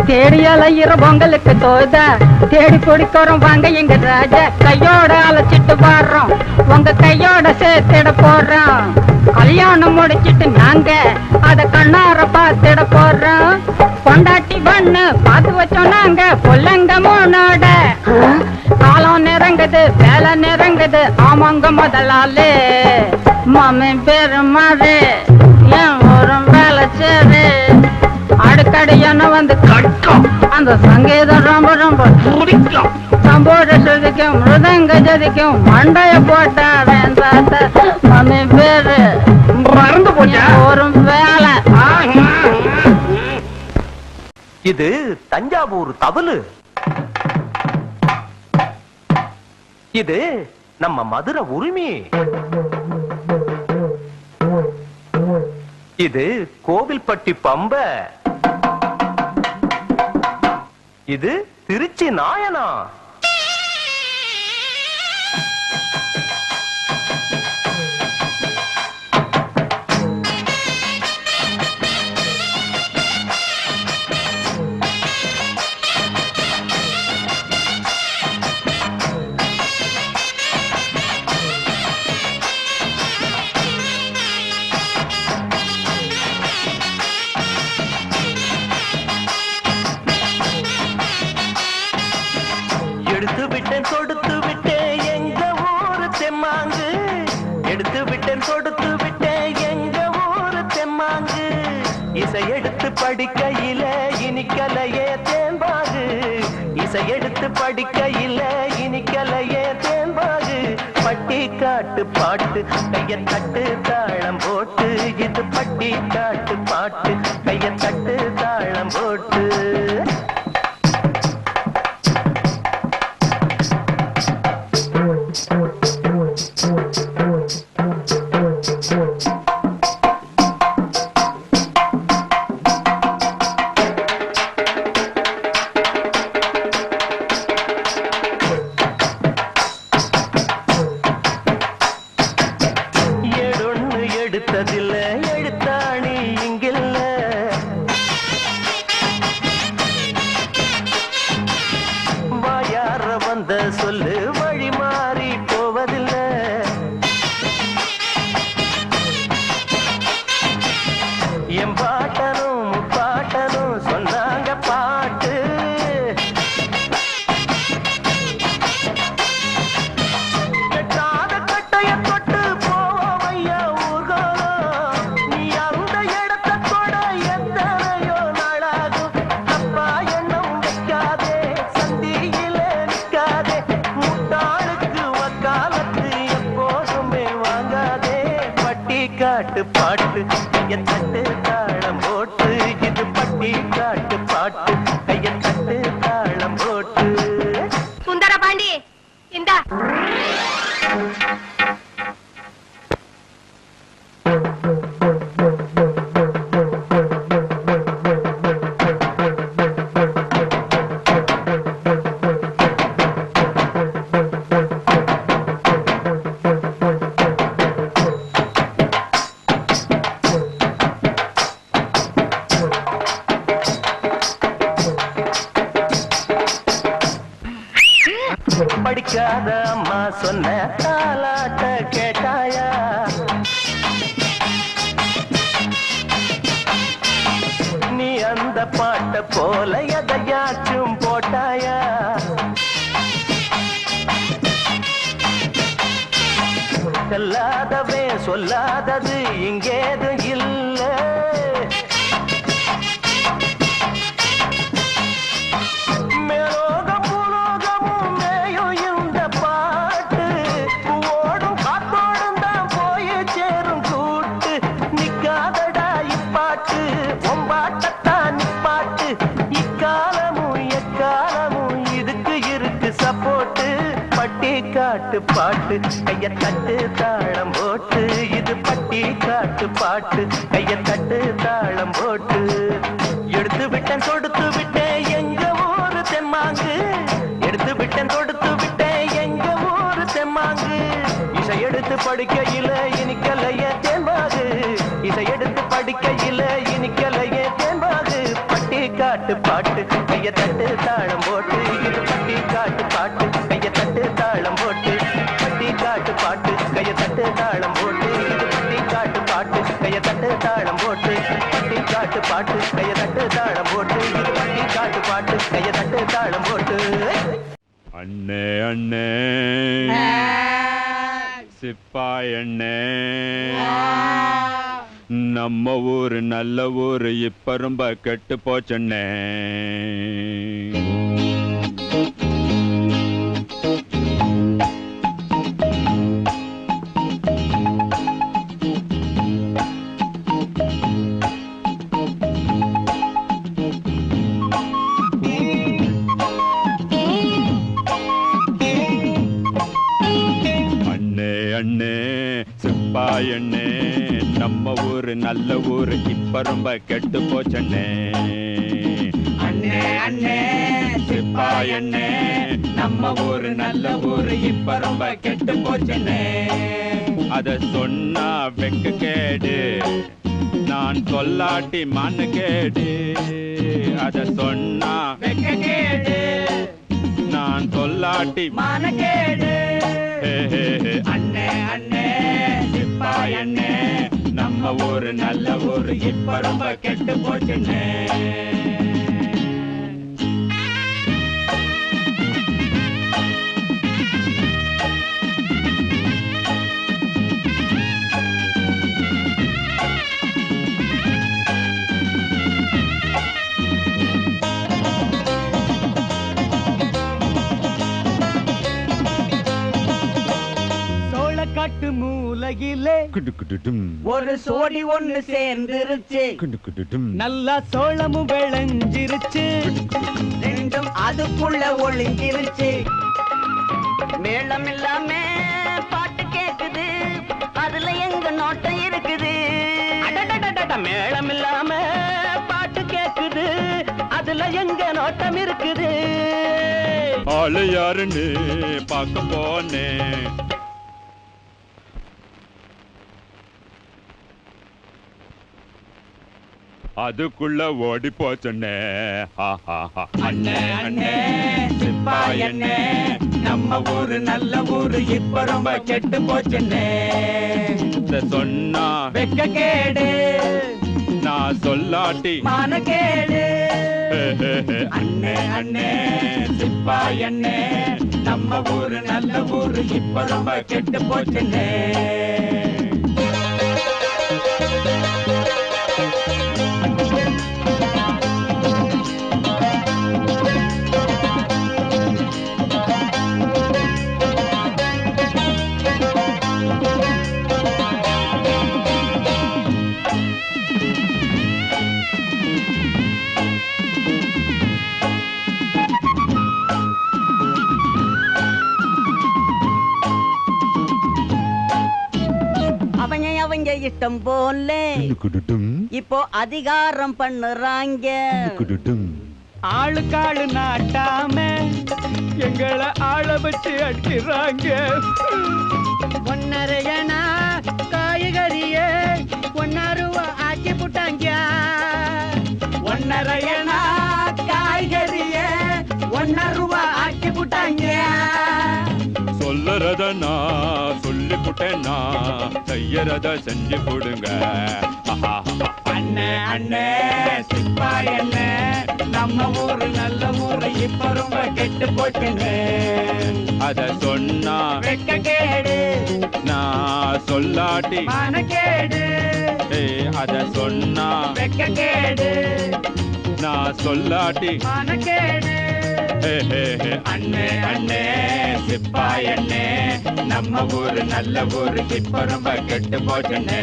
தேடி அலையிற உங்களுக்கு தோதா தேடி குடிக்கிறோம் வாங்க எங்க ராஜா கையோட அழைச்சிட்டு வர்றோம் உங்க கையோட சேர்த்திட போறோம் கல்யாணம் முடிச்சிட்டு நாங்க அத கண்ணார பார்த்திட போறோம் கொண்டாட்டி பண்ணு பார்த்து வச்சோம் நாங்க பொல்லங்க மூணோட காலம் நெருங்குது வேலை நெருங்குது ஆமாங்க முதலாளே மாமி பேரு மாறு என் ஒரு வேலை சேரு அடிக்கடி என்ன வந்து கட்டும் அந்த சங்கீதம் ரொம்ப ரொம்ப பிடிக்கும் சம்போட சுதிக்கும் மிருதங்க ஜதிக்கும் மண்டைய போட்டாரன் தாத்தா மாமி பேரு மறந்து போச்சா ஒரு வேலை இது தஞ்சாவூர் தவளு இது நம்ம மதுரை உரிமை இது கோவில்பட்டி பம்ப இது திருச்சி நாயனா எடுத்து விட்டேன் கொடுத்து விட்டேன் எங்க ஊரு தெம்மாங்கு எடுத்து விட்டேன் கொடுத்து விட்டேன் எங்க ஊரு தெம்மாங்கு இசை எடுத்து படிக்கையில இனிக்கலையே தேம்பாகு இசை எடுத்து படிக்கையில இனிக்கலையே தேம்பாகு பட்டி காட்டு பாட்டு கைய தட்டு தாளம் போட்டு இது பட்டி காட்டு பாட்டு கைய தட்டு தாளம் போட்டு சொல்லு வழி மாறி போவதில்லை. என் பாட்டனும் பாட்டனும் சொன்னாங்க பாட்டு. கெட்டாத கட்டைய தொட்டு போவையா ஊர்கோலம். நீ அந்த இடத்தை தொட எத்தனையோ நாளாகும். தப்பா எண்ணம் வைக்காதே, சந்தியில நிற்காதே. முட்டாளுக்கு வக்காலத்து எப்போதுமே வாங்காதே. பட்டி காட்டு பாட்டு கையை தட்டு தாளம் போட்டு. இது பட்டி காட்டு பாட்டு கையை தட்டு தாளம் போட்டு. சுந்தர பாண்டி இந்தா படிக்காத அம்மா சொன்ன தாலாட்ட கேட்டாயா? நீ அந்த பாட்ட போல எதையாச்சும் போட்டாயா? சொல்லாதவே சொல்லாதது இங்கேது இல்ல. மேலோகம் பூலோகமும் மேயும் இந்த பாட்டு. ஓடும் காத்தோடும் தான் போய் சேரும் கூட்டு. நிக்காதடா இப்பாட்டு ஒம்பாட்டத்தான் நிப்பாட்டு. இக்காலமும் எக்காலமும் இதுக்கு இருக்கு சப்போட்டு. பட்டி காட்டு பாட்டு கையை தட்டு தாளம் போட்டு. இது பட்டி காட்டு பாட்டு கையை தட்டு தாளம் போட்டு. எடுத்து விட்டேன் தொடுத்து விட்டேன் எங்க ஊரு தெம்மாங்கு. எடுத்து விட்டேன் தொடுத்து விட்டேன் எங்க ஊரு தெம்மாங்கு. இசை எடுத்து படிக்கையில இனிக்கலைய தேம்பாகு. இசை எடுத்து படிக்கையில இனிக்கலைய தேம்பாகு. பட்டி காட்டு பாட்டு கையை தட்டு தாளம் போட்டு. இது பட்டி காட்டு பாட்டு கையை தட்டு தாளம் போட்டு. பட்டி காட்டு பாட்டு கையை தட்டு தாளம் போட்டு. இது பட்டி காட்டு பாட்டு கையை தட்டு தாளம் போட்டு. பட்டி காட்டு பாட்டு கையை தட்டு தாளம் போட்டு. இது பட்டி காட்டு பாட்டு கையை தட்டு தாளம் போட்டு. அண்ணே அண்ணே சிப்பாய் அண்ணே, நம்ம ஊரு நல்ல ஊரு இப்ப ரொம்ப கெட்டு போச்சண்ணே. அண்ணே சிப்பாய் அண்ணே, நம்ம ஊரு நல்ல ஊரு இப்ப ரொம்ப கெட்டு போச்சண்ணே. அண்ணே அண்ணே சிப்பாய் அண்ணே, நம்ம ஊரு நல்ல ஊரு இப்ப ரொம்ப கெட்டு போச்சண்ணே. அத சொன்னா வெக்க கேடு, நான் சொல்லாட்டி மண்ணு கேடு. அத சொன்னா வெக்க கேடு, நான் சொல்லாட்டி மண்ணு கேடு. அண்ணே அண்ணே சிப்பாய் அண்ணே, நம்ம ஊரு நல்ல ஊரு இப்ப ரொம்ப கெட்டு போச்சுண்ணே. காட்டு மூலையிலே ஒரு சோடி ஒண்ணு சேர்ந்துருச்சு. நல்லா சோளமும் விளைஞ்சிருச்சு. ரெண்டும் அதுக்குள்ள ஒளிஞ்சிருச்சு. மேளம் இல்லாம பாட்டு கேக்குது, அதுல எங்க நோட்டம் இருக்குது. மேளம் இல்லாம பாட்டு கேக்குது, அதுல எங்க நோட்டம் இருக்குது. ஆளு யாருன்னு பார்க்க போனே, அதுக்குள்ள ஓடி போச்சுன்னே. அண்ணே அண்ணே சிப்பாய் அண்ணே, நம்ம ஊரு நல்ல ஊரு இப்ப ரொம்ப கெட்டு போச்சுன்னே. சொன்னா வெக்க கேடு, நான் சொல்லாட்டி மான கேடு. அண்ணே அண்ணே சிப்பாய் அண்ணே, நம்ம ஊரு நல்ல ஊரு இப்ப ரொம்ப கெட்டு போச்சுன்னே. அவங்க இஷ்டம் போல இப்போ அதிகாரம் பண்ணுறாங்க. ஆளுக்காளு நாட்டாம எங்களை ஆள வச்சு அடிக்கிறாங்க. ஒன்னரையனா காய்கறிய 1 ரூபா ஆக்கி புட்டாங்க. ஒன்னரையனா காய்கறிய 1 ரூபா ஆக்கி புட்டாங்க. சொல்லறத நான் சொல்லி புட்டேன்னா, செய்யறத செஞ்சு கொடுங்க. அண்ணே அண்ணே சிப்பாய் அண்ணே, நம்ம ஊரு நல்ல ஊரு இப்ப ரொம்ப கெட்டு போச்சுன்னு. அத சொன்னா வெக்க கேடு, நான் சொல்லாட்டி மான கேடு. அத சொன்னா வெக்க கேடு, நான் சொல்லாட்டி மான கேடு. அண்ணே அண்ணே சிப்பாய் அண்ணே, நம்ம ஊரு நல்ல ஊரு இப்ப ரொம்ப கெட்டு போச்சுன்னே.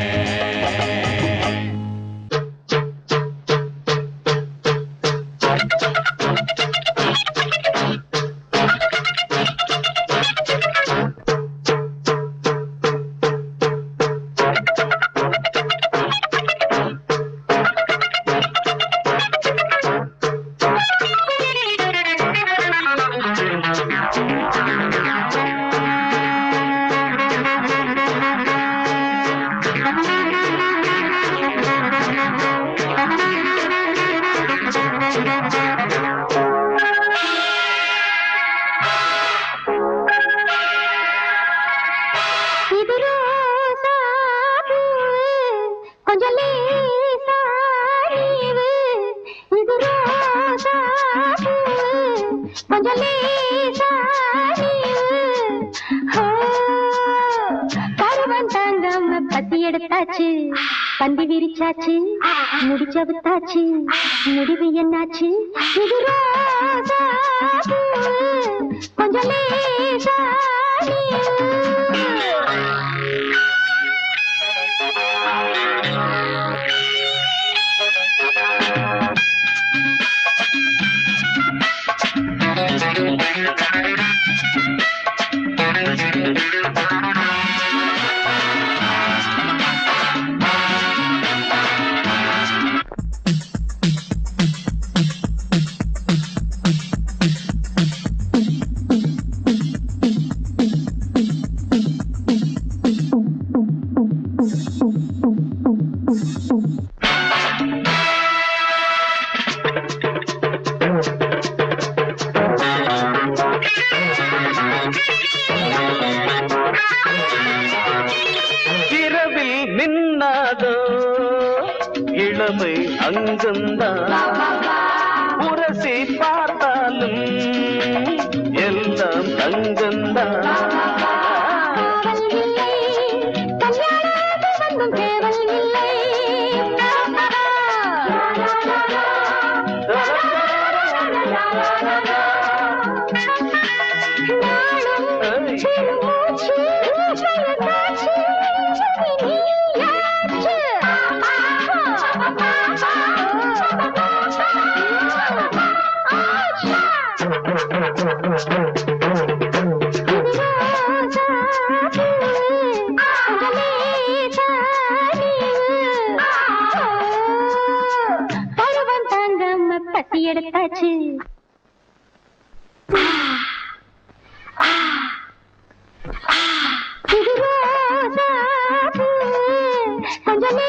எடுத்தாச்சு, பந்தி விரிச்சாச்சு, முடிச்சவுத்தாச்சு, முடிவு என்னாச்சு? இது ரோசா கொஞ்சம் லேசா உரசி பார்த்தாலும் எல்லாம் தங்கந்தா. எடுத்தாச்சு கொஞ்சம்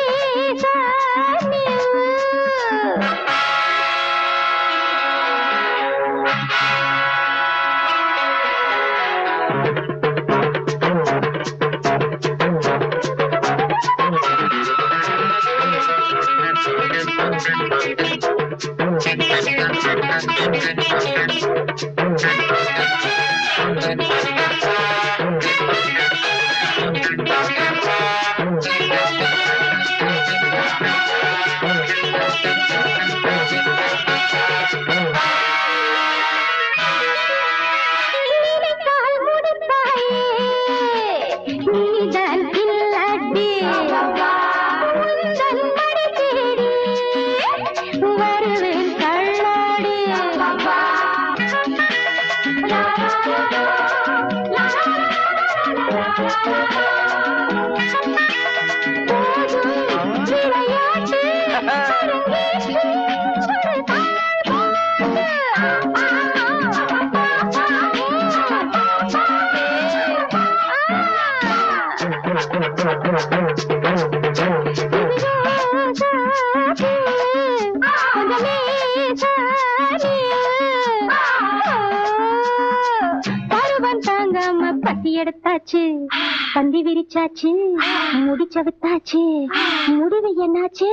எடுத்தாச்சு பந்தி விரிச்சாச்சு முடிச்ச வித்தாச்சு முடிவு என்னாச்சு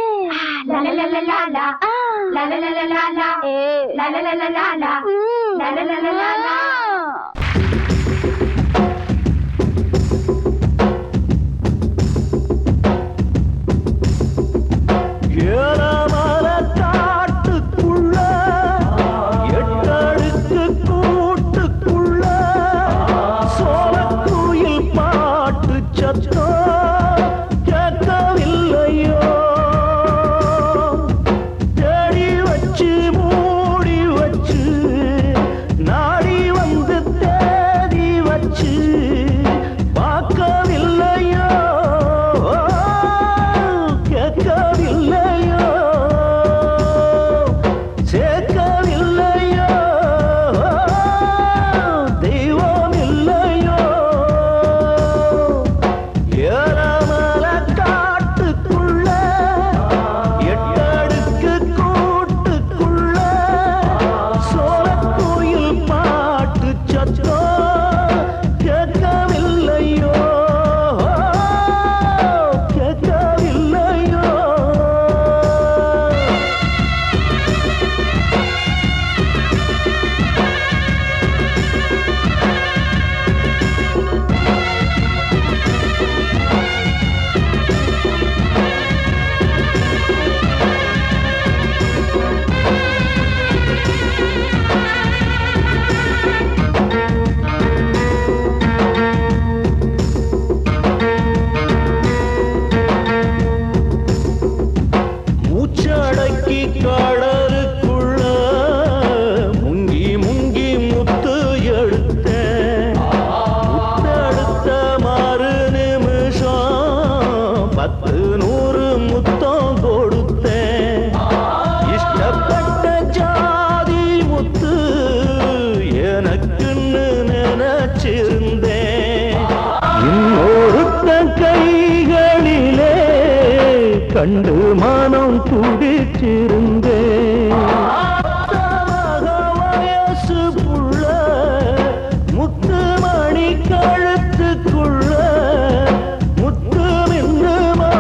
கண்டு மனம் துடிச்சிருந்தே வயசு புள்ள முத்து மணி கழுத்துக்குள்ள முத்து மின்னுமா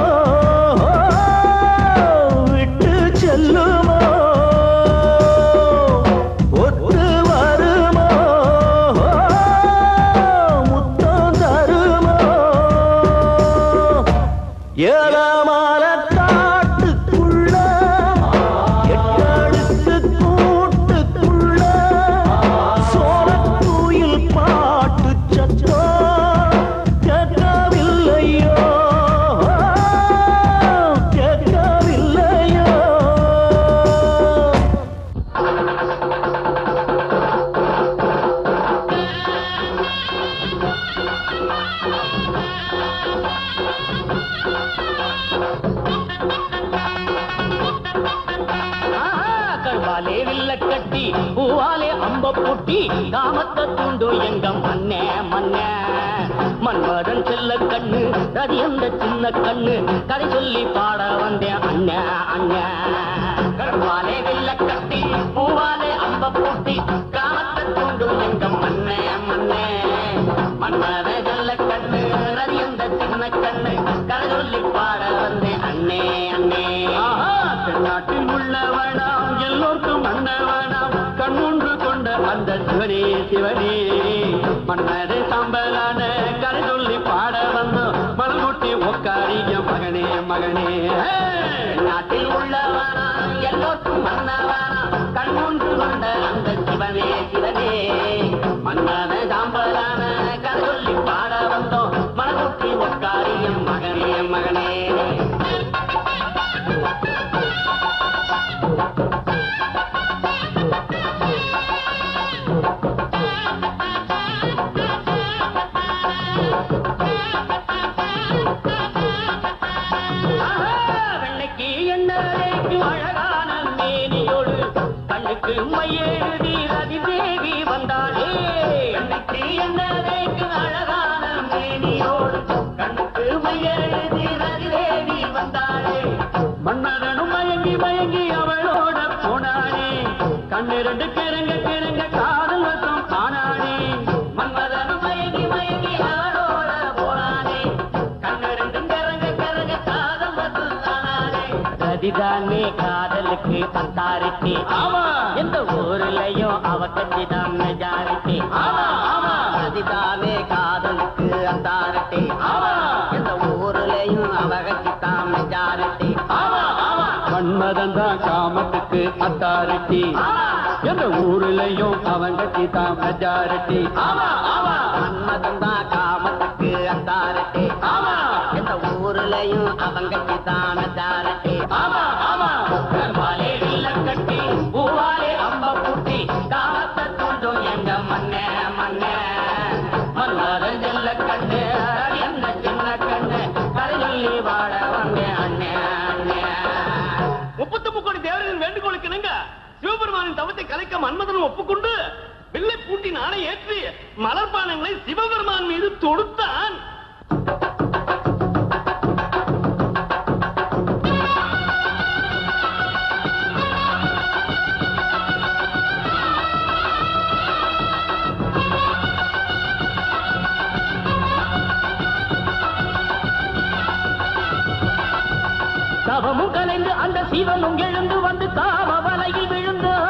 விட்டு செல்லுமா ஒத்து வருமா முத்தம் தருமா ஏழமால கட்டி பூவாலே அம்ப பூட்டி காமத்தை தூண்டும் எங்க மண்ணே மண்ணே மன்மதன் செல்ல கண்ணு ரதி அந்த சின்ன கண்ணு கதை சொல்லி பாட வந்தேன் அண்ணே அண்ணே கருவாலே வில்ல கட்டி பூவாலே அம்ப பூட்டி காமத்தை தூண்டும் எங்க மண்ணே மண்ணே சிவனே சிவனே மன்னரே சம்பலான கரை சொல்லி பாட வந்தோம் மலமுட்டி உக்காரிய மகனே மகனே நாட்டில் உள்ளவானா எல்லோருக்கும் மன்னவானா கண்முன்று கொண்ட அந்த சிவனே சிவனே மன்னரே சம்பலான கரை சொல்லி பாட வந்தோம் மலமுட்டி உக்காரிய மகனே மகனே வெள்ளைக்கு எண்ணறைக்கு அழகான மேனியோடு கண்ணுக்கு மையெழுதி ரதி தேவி வந்தாளே வெள்ளைக்கு எண்ணறைக்கு அழகான மேனியோடு கண்ணுக்கு மையெழுதி ரதி தேவி வந்தாளே மன்னரனும் மயங்கி மயங்கி அவளோட போனானே கண்ணு ரெண்டு கிறங்க கிறங்க காதல் வசம் ஆனானே மன்னரனும் மயங்கி மயங்கி அவளோட போனானே கண்ணு ரெண்டு கிறங்க கிறங்க காதல் வசம் ஆனானே ரதிதானே காதலுக்கு அத்தாரிட்டி ஆமா எந்த ஊர்லயும் அவ கட்சிதான் மெஜாரிட்டி ஆமா ஆமா ரதிதானே காதலுக்கு அத்தாரிட்டி ஆமா எந்த ஊர்லயும் அவ கட்சிதான் மெஜாரிட்டி ஆமா ஆமா மன்மதன் தான் காமத்துக்கு அத்தாரிட்டி எந்த ஊர்லயும் அவன் கட்சிதான் மெஜாரிட்டி ஆமா ஆமா மன்மதன் தான் காமத்துக்கு அத்தாரிட்டி ஆமா எந்த ஊர்லயும் அவன் கட்சிதான் மெஜாரிட்டி ஆமா ஆமா கர்வாலே இல்ல கட்டி பூவாலே அம்ப பூட்டி காமத்தை தூண்டும் எங்க மண்ணே மண்ணே மன்மதன் செல்ல கண்ணு என்ன சின்ன கண்ணு கரை சொல்லி வாழ வந்தே அண்ணே அண்ணே 39 கோடி தேவர்களின் வேண்டுகோளுக்கு இணங்க சிவபெருமானின் தவத்தை கலைக்க மன்மதன் ஒப்புக்கொண்டு வில்லை பூட்டி நாளை ஏற்றி மலர்பானங்களை சிவபெருமான் மீது தொடுத்தான். தவமும் கலைந்து அந்த சிவனும் எழுந்து வந்து காம வலையில் விழுந்தான்.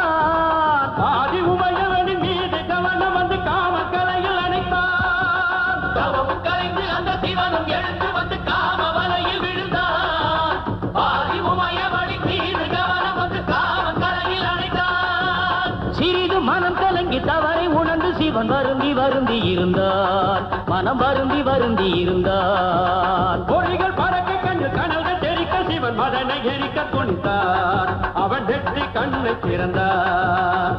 ஆதி உமையவனின் மீது கவனம் வந்து காம கலையில் அணைத்தான். தவமும் கலைந்து அந்த சிவனும் எழுந்து வந்து காம வலையில் விழுந்தான். ஆதி உமையவனின் மீது கவனம் வந்து காம கலையில் அணைத்தான். சிறிது மனம் கலங்கி தவறை உணர்ந்து சிவன் வருந்தி வருந்தி இருந்தான். மனம் வருந்தி வருந்தி இருந்தான். பொறிகள் பறக்க கண்டு கனல்கள் தெரிக்க சிவன் மதனை எரிக்க துணித்தான். அவன் வெற்றி கண்ணை திறந்தான்.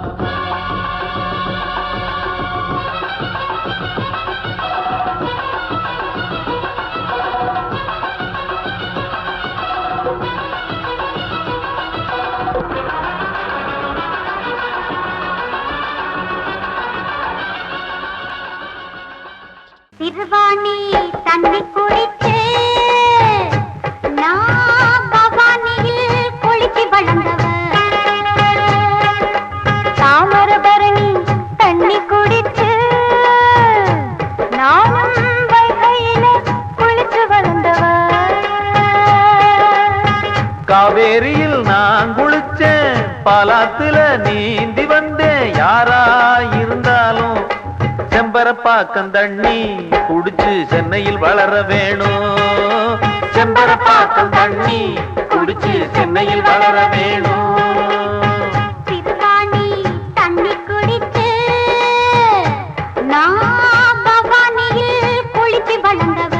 சிறுவாணி தண்ணி குடிச்சு நான் பவானியில் குளிச்சு வளர்ந்தவ. தாமரபரணி தண்ணி குடிச்சு நானும் வைகையில குளிச்சு வளர்ந்தவ. காவேரியில் நான் குளிச்சேன், பாலாத்துல நீந்தி வந்தேன். யாரா இருந்தாலும் செம்பரப்பாக்கம் தண்ணி குடிச்சு சென்னையில் வளர வேணும். செம்பரப்பாக்கம் தண்ணி குடிச்சு சென்னையில் வளர வேணும். சிறுவாணி தண்ணி குடிச்சு நான் பவானியில் குளிச்சு வளர்ந்தவ.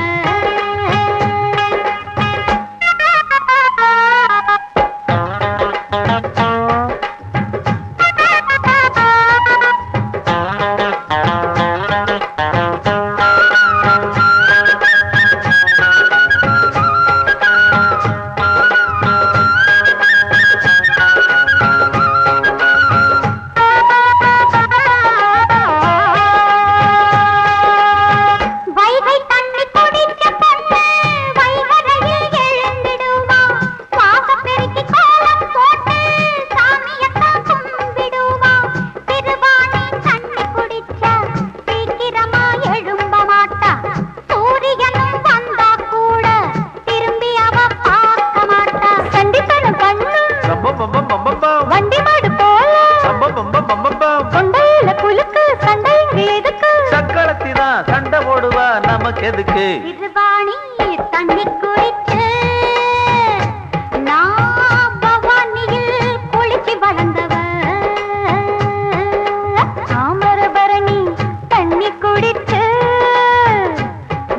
நமக்கு எதுக்கு திருவாணி தண்ணி குடிச்சு நான் பவானியில் குளிச்சு வளர்ந்தவ தாமரபரணி தண்ணி குடிச்சு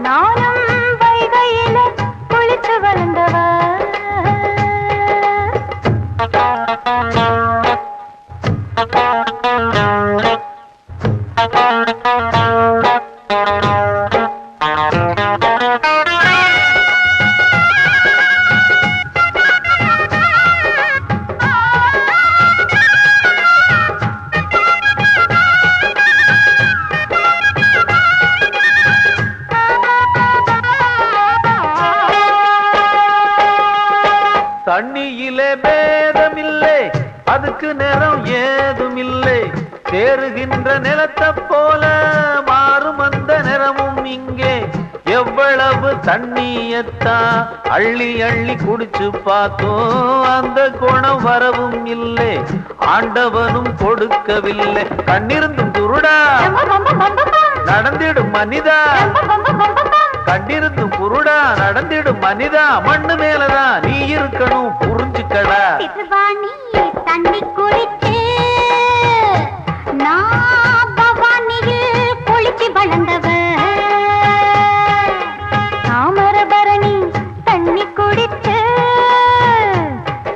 நானும் வைகையில குளிச்சு வளர்ந்தவ தண்ணியிலே பேதமில்லை அதுக்கு நிறம் ஏதுமில்லை தேறுகின்ற நிலத்தை போல மாறும் அந்த நிறமும் இங்கே எவ்வளவு தண்ணியத்தான் அள்ளி அள்ளி குடிச்சு பார்த்தோம் அந்த குணம் வரவும் இல்லை ஆண்டவனும் கொடுக்கவில்லை கண்ணிருந்தும் குருடா நடந்திடும் மனிதா கண்டிருந்தும் குருடா நடந்திடும் மனிதா மண்ணு மேலதான் நீ இருக்கணும் புரிஞ்சுக்கடா தண்ணி குடிச்சு நான் பவானியில் குளிச்சு வளர்ந்தவ தாமரபரணி தண்ணி குடிச்சு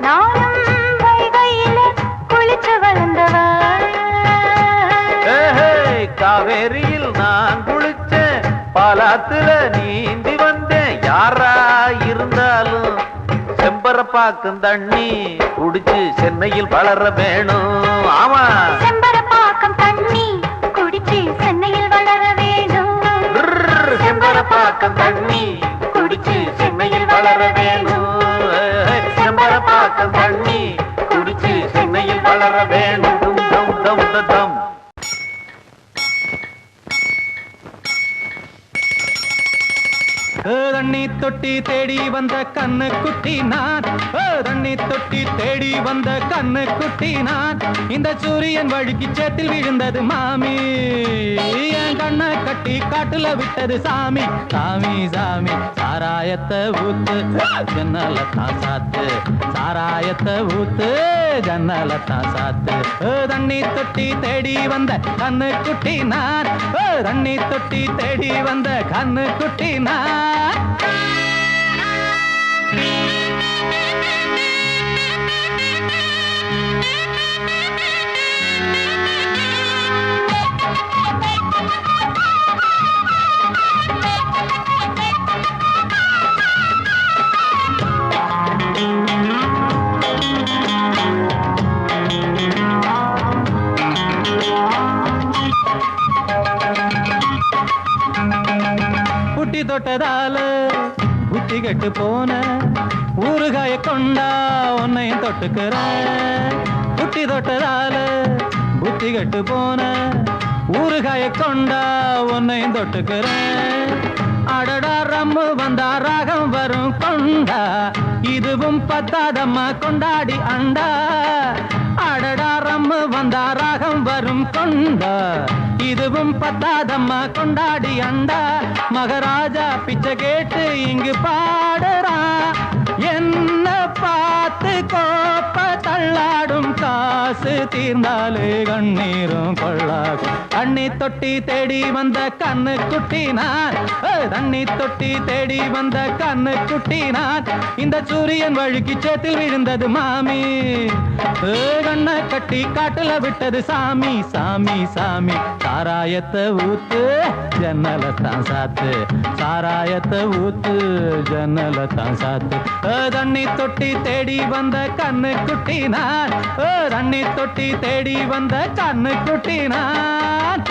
நானும் வைகையில குளிச்சு வளர்ந்தவ காவேரியில் நான் குளிச்சேன் பாலாத்துல நீந்தி வந்தேன் யாரா இருந்தாலும் செம்பரப்பாக்கும் தண்ணி குடிச்சு சென்னையில் வளர வேணும் ஆமா செம்பரப்பாக்கம் தண்ணி குடிச்சு சென்னையில் வளர வேணும் செம்பரப்பாக்கம் தண்ணி குடிச்சு சென்னையில் வளர வேணும் செம்பரப்பாக்கம் தண்ணி குடிச்சு சென்னையில் வளர வேணும் தம் தம் தம் தண்ணி தொட்டி தேடி வந்த கண்ணு குட்டி நான் தண்ணி தொட்டி தேடி வந்த கண்ணு குட்டி நான் இந்த சூரியன் வழுக்கி சேத்தில் விழுந்தது மாமி என் கண்ணை கட்டி காட்டுல விட்டது சாமி சாமி சாமி சாராயத்தை ஊத்து ஜன்னல தான் சாத்து சாராயத்தை ஊத்து ஜன்னல தான் சாத்து தண்ணி தொட்டி தேடி வந்த கண்ணு குட்டி நான் தண்ணி தொட்டி தேடி வந்த கண்ணு குட்டி நான் புட்டி தொட்டதால புத்தி கெட்டு போன ஊறுகாய கொண்டா உன்னையும் தொட்டுக்கிற புட்டி தொட்டதால புத்தி கெட்டு போன ஊறுகாய கொண்டா உன்னையும் தொட்டுக்கிற அடடா ரம்மு வந்தா ராகம் வரும் கொண்டா இதுவும் பத்தாதம்மா கொண்டாடி அண்டா அடடா ரம்மு வந்தா ராகம் வரும் கொண்டா இதுவும் பத்தாதம்மா கொண்டாடி அண்டா மகாராஜா பிச்சை கேட்டு இங்கு பாடுறா என்ன பார்த்து கோப்ப தள்ளாடும் காசு தீர்ந்தாலே கண்ணீரும் கொள்ளாகும் தண்ணி தொட்டி தேடி வந்த கண்ணு குட்டி நான் தண்ணி தொட்டி தேடி வந்த கண்ணு குட்டி நான் இந்த சூரியன் வழுக்கி சேத்தில் விழுந்தது மாமி கண்ணை கட்டி காட்டுல விட்டது சாமி சாமி சாமி சாராயத்தை ஊத்து ஜன்னல தான் சாத்து சாராயத்தை ஊத்து ஜன்னல தான் சாத்து தண்ணி தொட்டி தேடி வந்த கண்ணு குட்டி நான் தண்ணி தொட்டி தேடி வந்த கண்ணு குட்டி நான்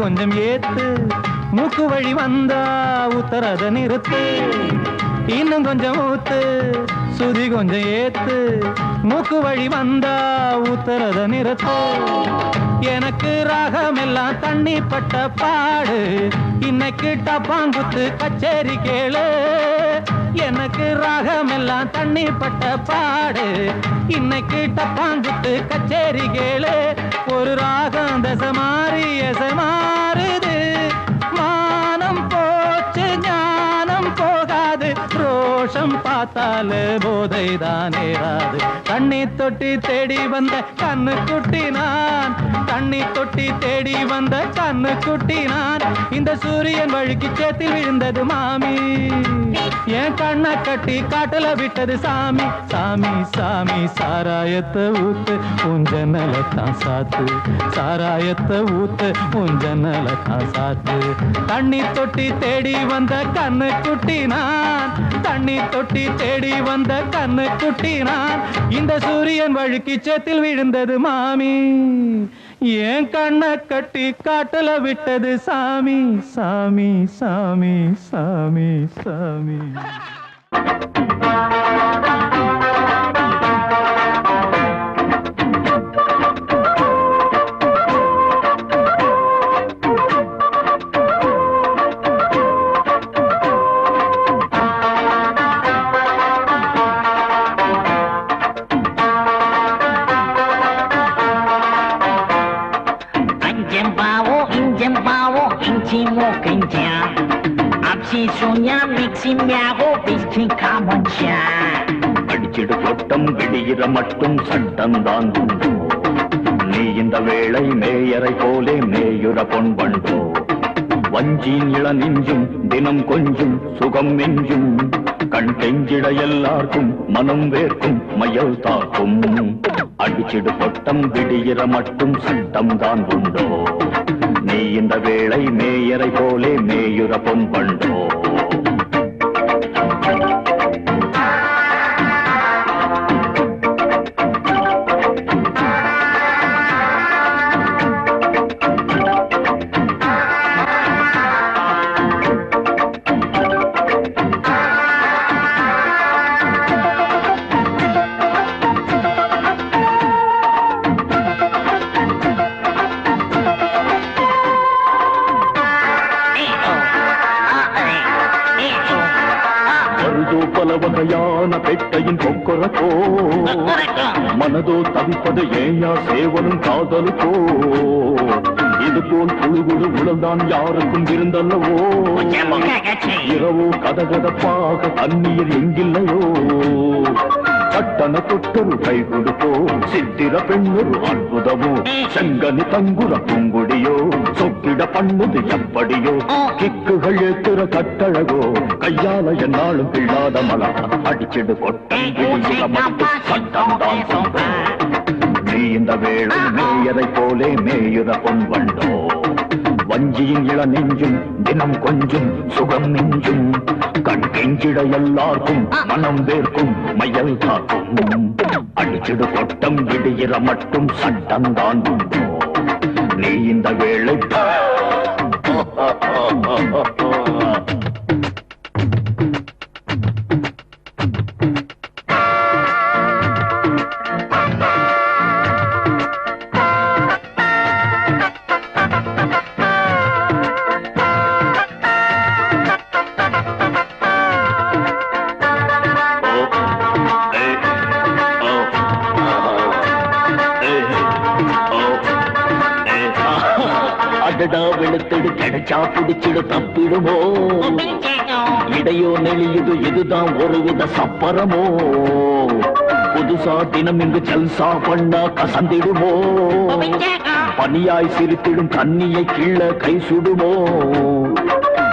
கொஞ்சம் ஏத்து மூக்கு வழி வந்தா உத்தரத நிறுத்து இன்னும் கொஞ்சம் ஊத்து சுதி கொஞ்சம் ஏத்து மூக்கு வழி வந்தா உத்தரத நிறுத்து எனக்கு ராகம் எல்லாம் தண்ணி பட்ட பாடு இன்னைக்கு டப்பாங்குத்து கச்சேரி கேளு எனக்கு ராகம் எல்லாம் தண்ணி பட்ட பாடு இன்னைக்கு டப்பாங்குத்து கச்சேரி கேளு ஒரு ராகம் தசை மாறி எசை மாறுது மானம் போச்சு ஞானம் போகாது ரோஷம் பார்த்தால போதை தான் ஏறாது தண்ணி தொட்டி தேடி வந்த கண்ணு குட்டி நான் தண்ணி தொட்டி தேடி வந்த கண்ணு குட்டி நான் இந்த சூரியன் வழுக்கி சேத்தில் விழுந்தது மாமி என் கண்ணை கட்டி காட்டுல விட்டது சாமி சாமி சாமி சாராயத்தை ஊத்து உஞ்சனலத்தான் சாத்து சாராயத்தை ஊத்து உஞ்சனலத்தான் சாத்து தண்ணி தொட்டி தேடி வந்த கண்ணு குட்டி நான் தண்ணி தொட்டி தேடி வந்த கண்ணு குட்டி நான் இந்த சூரியன் வழுக்கி சேத்தில் விழுந்தது மாமி என் கண்ணை கட்டி காட்டுல விட்டது சாமி சாமி சாமி சாமி சாமி அடிச்சிடு கொட்டம் விடுகிற மட்டும் சட்டம் தான் உண்டோ நீ இந்த வேளை மேயரை போலே மேயுற பொன் வண்டோ வஞ்சியின் இள நெஞ்சும் தினம் கொஞ்சும் சுகம் நெஞ்சும் கண் கெஞ்சிட எல்லாருக்கும் மனம் வேர்க்கும் மயல் தாக்கும் அடிச்சிடு கொட்டம் விடுகிற மட்டும் சட்டம் தான் உண்டோ நீ இந்த வேளை மேயரை போலே மேயுற பொன் வண்டோ வகையான பெட்டையின் கொக்கரக்கோ மனதோ தவிப்பது ஏயா சேவலும் காதலுக்கோ இது போல் புழுகுடு உழல்தான் யாருக்கும் இருந்தல்லவோ இரவோ கதகதப்பாக தண்ணீர் எங்கில்லையோ பட்டண தொட்டொரு கை கொடுப்போ சித்திர பெண்ணொரு அற்புதமோ செங்கனி தங்குற பூங்குடியோ சொப்பிட பண்ணுது எப்படியோ கிக்குகள் ஏத்துற கட்டழகோ கையால என்னாலும் பிள்ளாத மலா அடிச்சிடு கொட்டம் சட்டம் தான் நீ இந்த வேளை மேயரை போலே மேயுற பொன் வண்டோ வஞ்சியின் இள நெஞ்சும் தினம் கொஞ்சும் சுகம் நெஞ்சும் கண் கெஞ்சிட எல்லாருக்கும் மனம் வேர்க்கும் மயல் காக்கும் அடிச்சிடு கொட்டம் விடுகிற மட்டும் சட்டம் தான் உண்டோ நீ இந்த வேளை வெளுத்தெடு கிடைச்சா பிடிச்சிடு தப்பிடுமோ இடையோ நெளியுது இதுதான் ஒருவித சப்பரமோ புதுசா தினம் இங்கு ஜல்சா பண்ணா கசந்திடுமோ பனியாய் சிரித்திடும் கண்ணியை கீழ கை சுடுமோ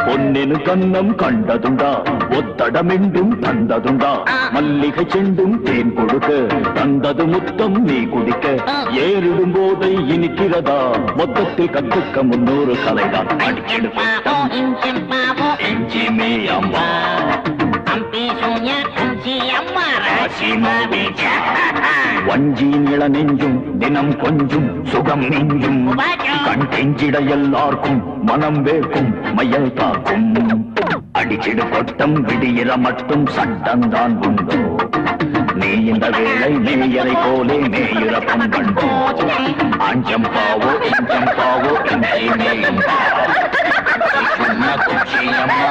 பொன்னெனு கண்ணம் கண்டதுண்டா ஒத்தடமென்றும் தந்ததுண்டா மல்லிகை செண்டும் தேன் கொடுக்க தந்தது முத்தம் நீ குடிக்க ஏறிடும் போதை இனிக்கிறதா மொத்தத்தில் கத்துக்க 300 கலைதான் அடிச்சிடுமே அம்மா வஞ்சி நில நெஞ்சும் தினம் கொஞ்சும் சுகம் நெஞ்சும் கண் கெஞ்சிட எல்லாருக்கும் மனம் வேக்கும் மையல் தாக்கும் அடிச்சிடு கொட்டம் விடியிற மட்டும் சட்டம்தான் உண்டோ நீ இந்த வேளை மேயரை போலே மேயுற பண்பண்டோ அஞ்சம் பாவோ இஞ்சம் பாவோ மேயும் குச்சியம்மா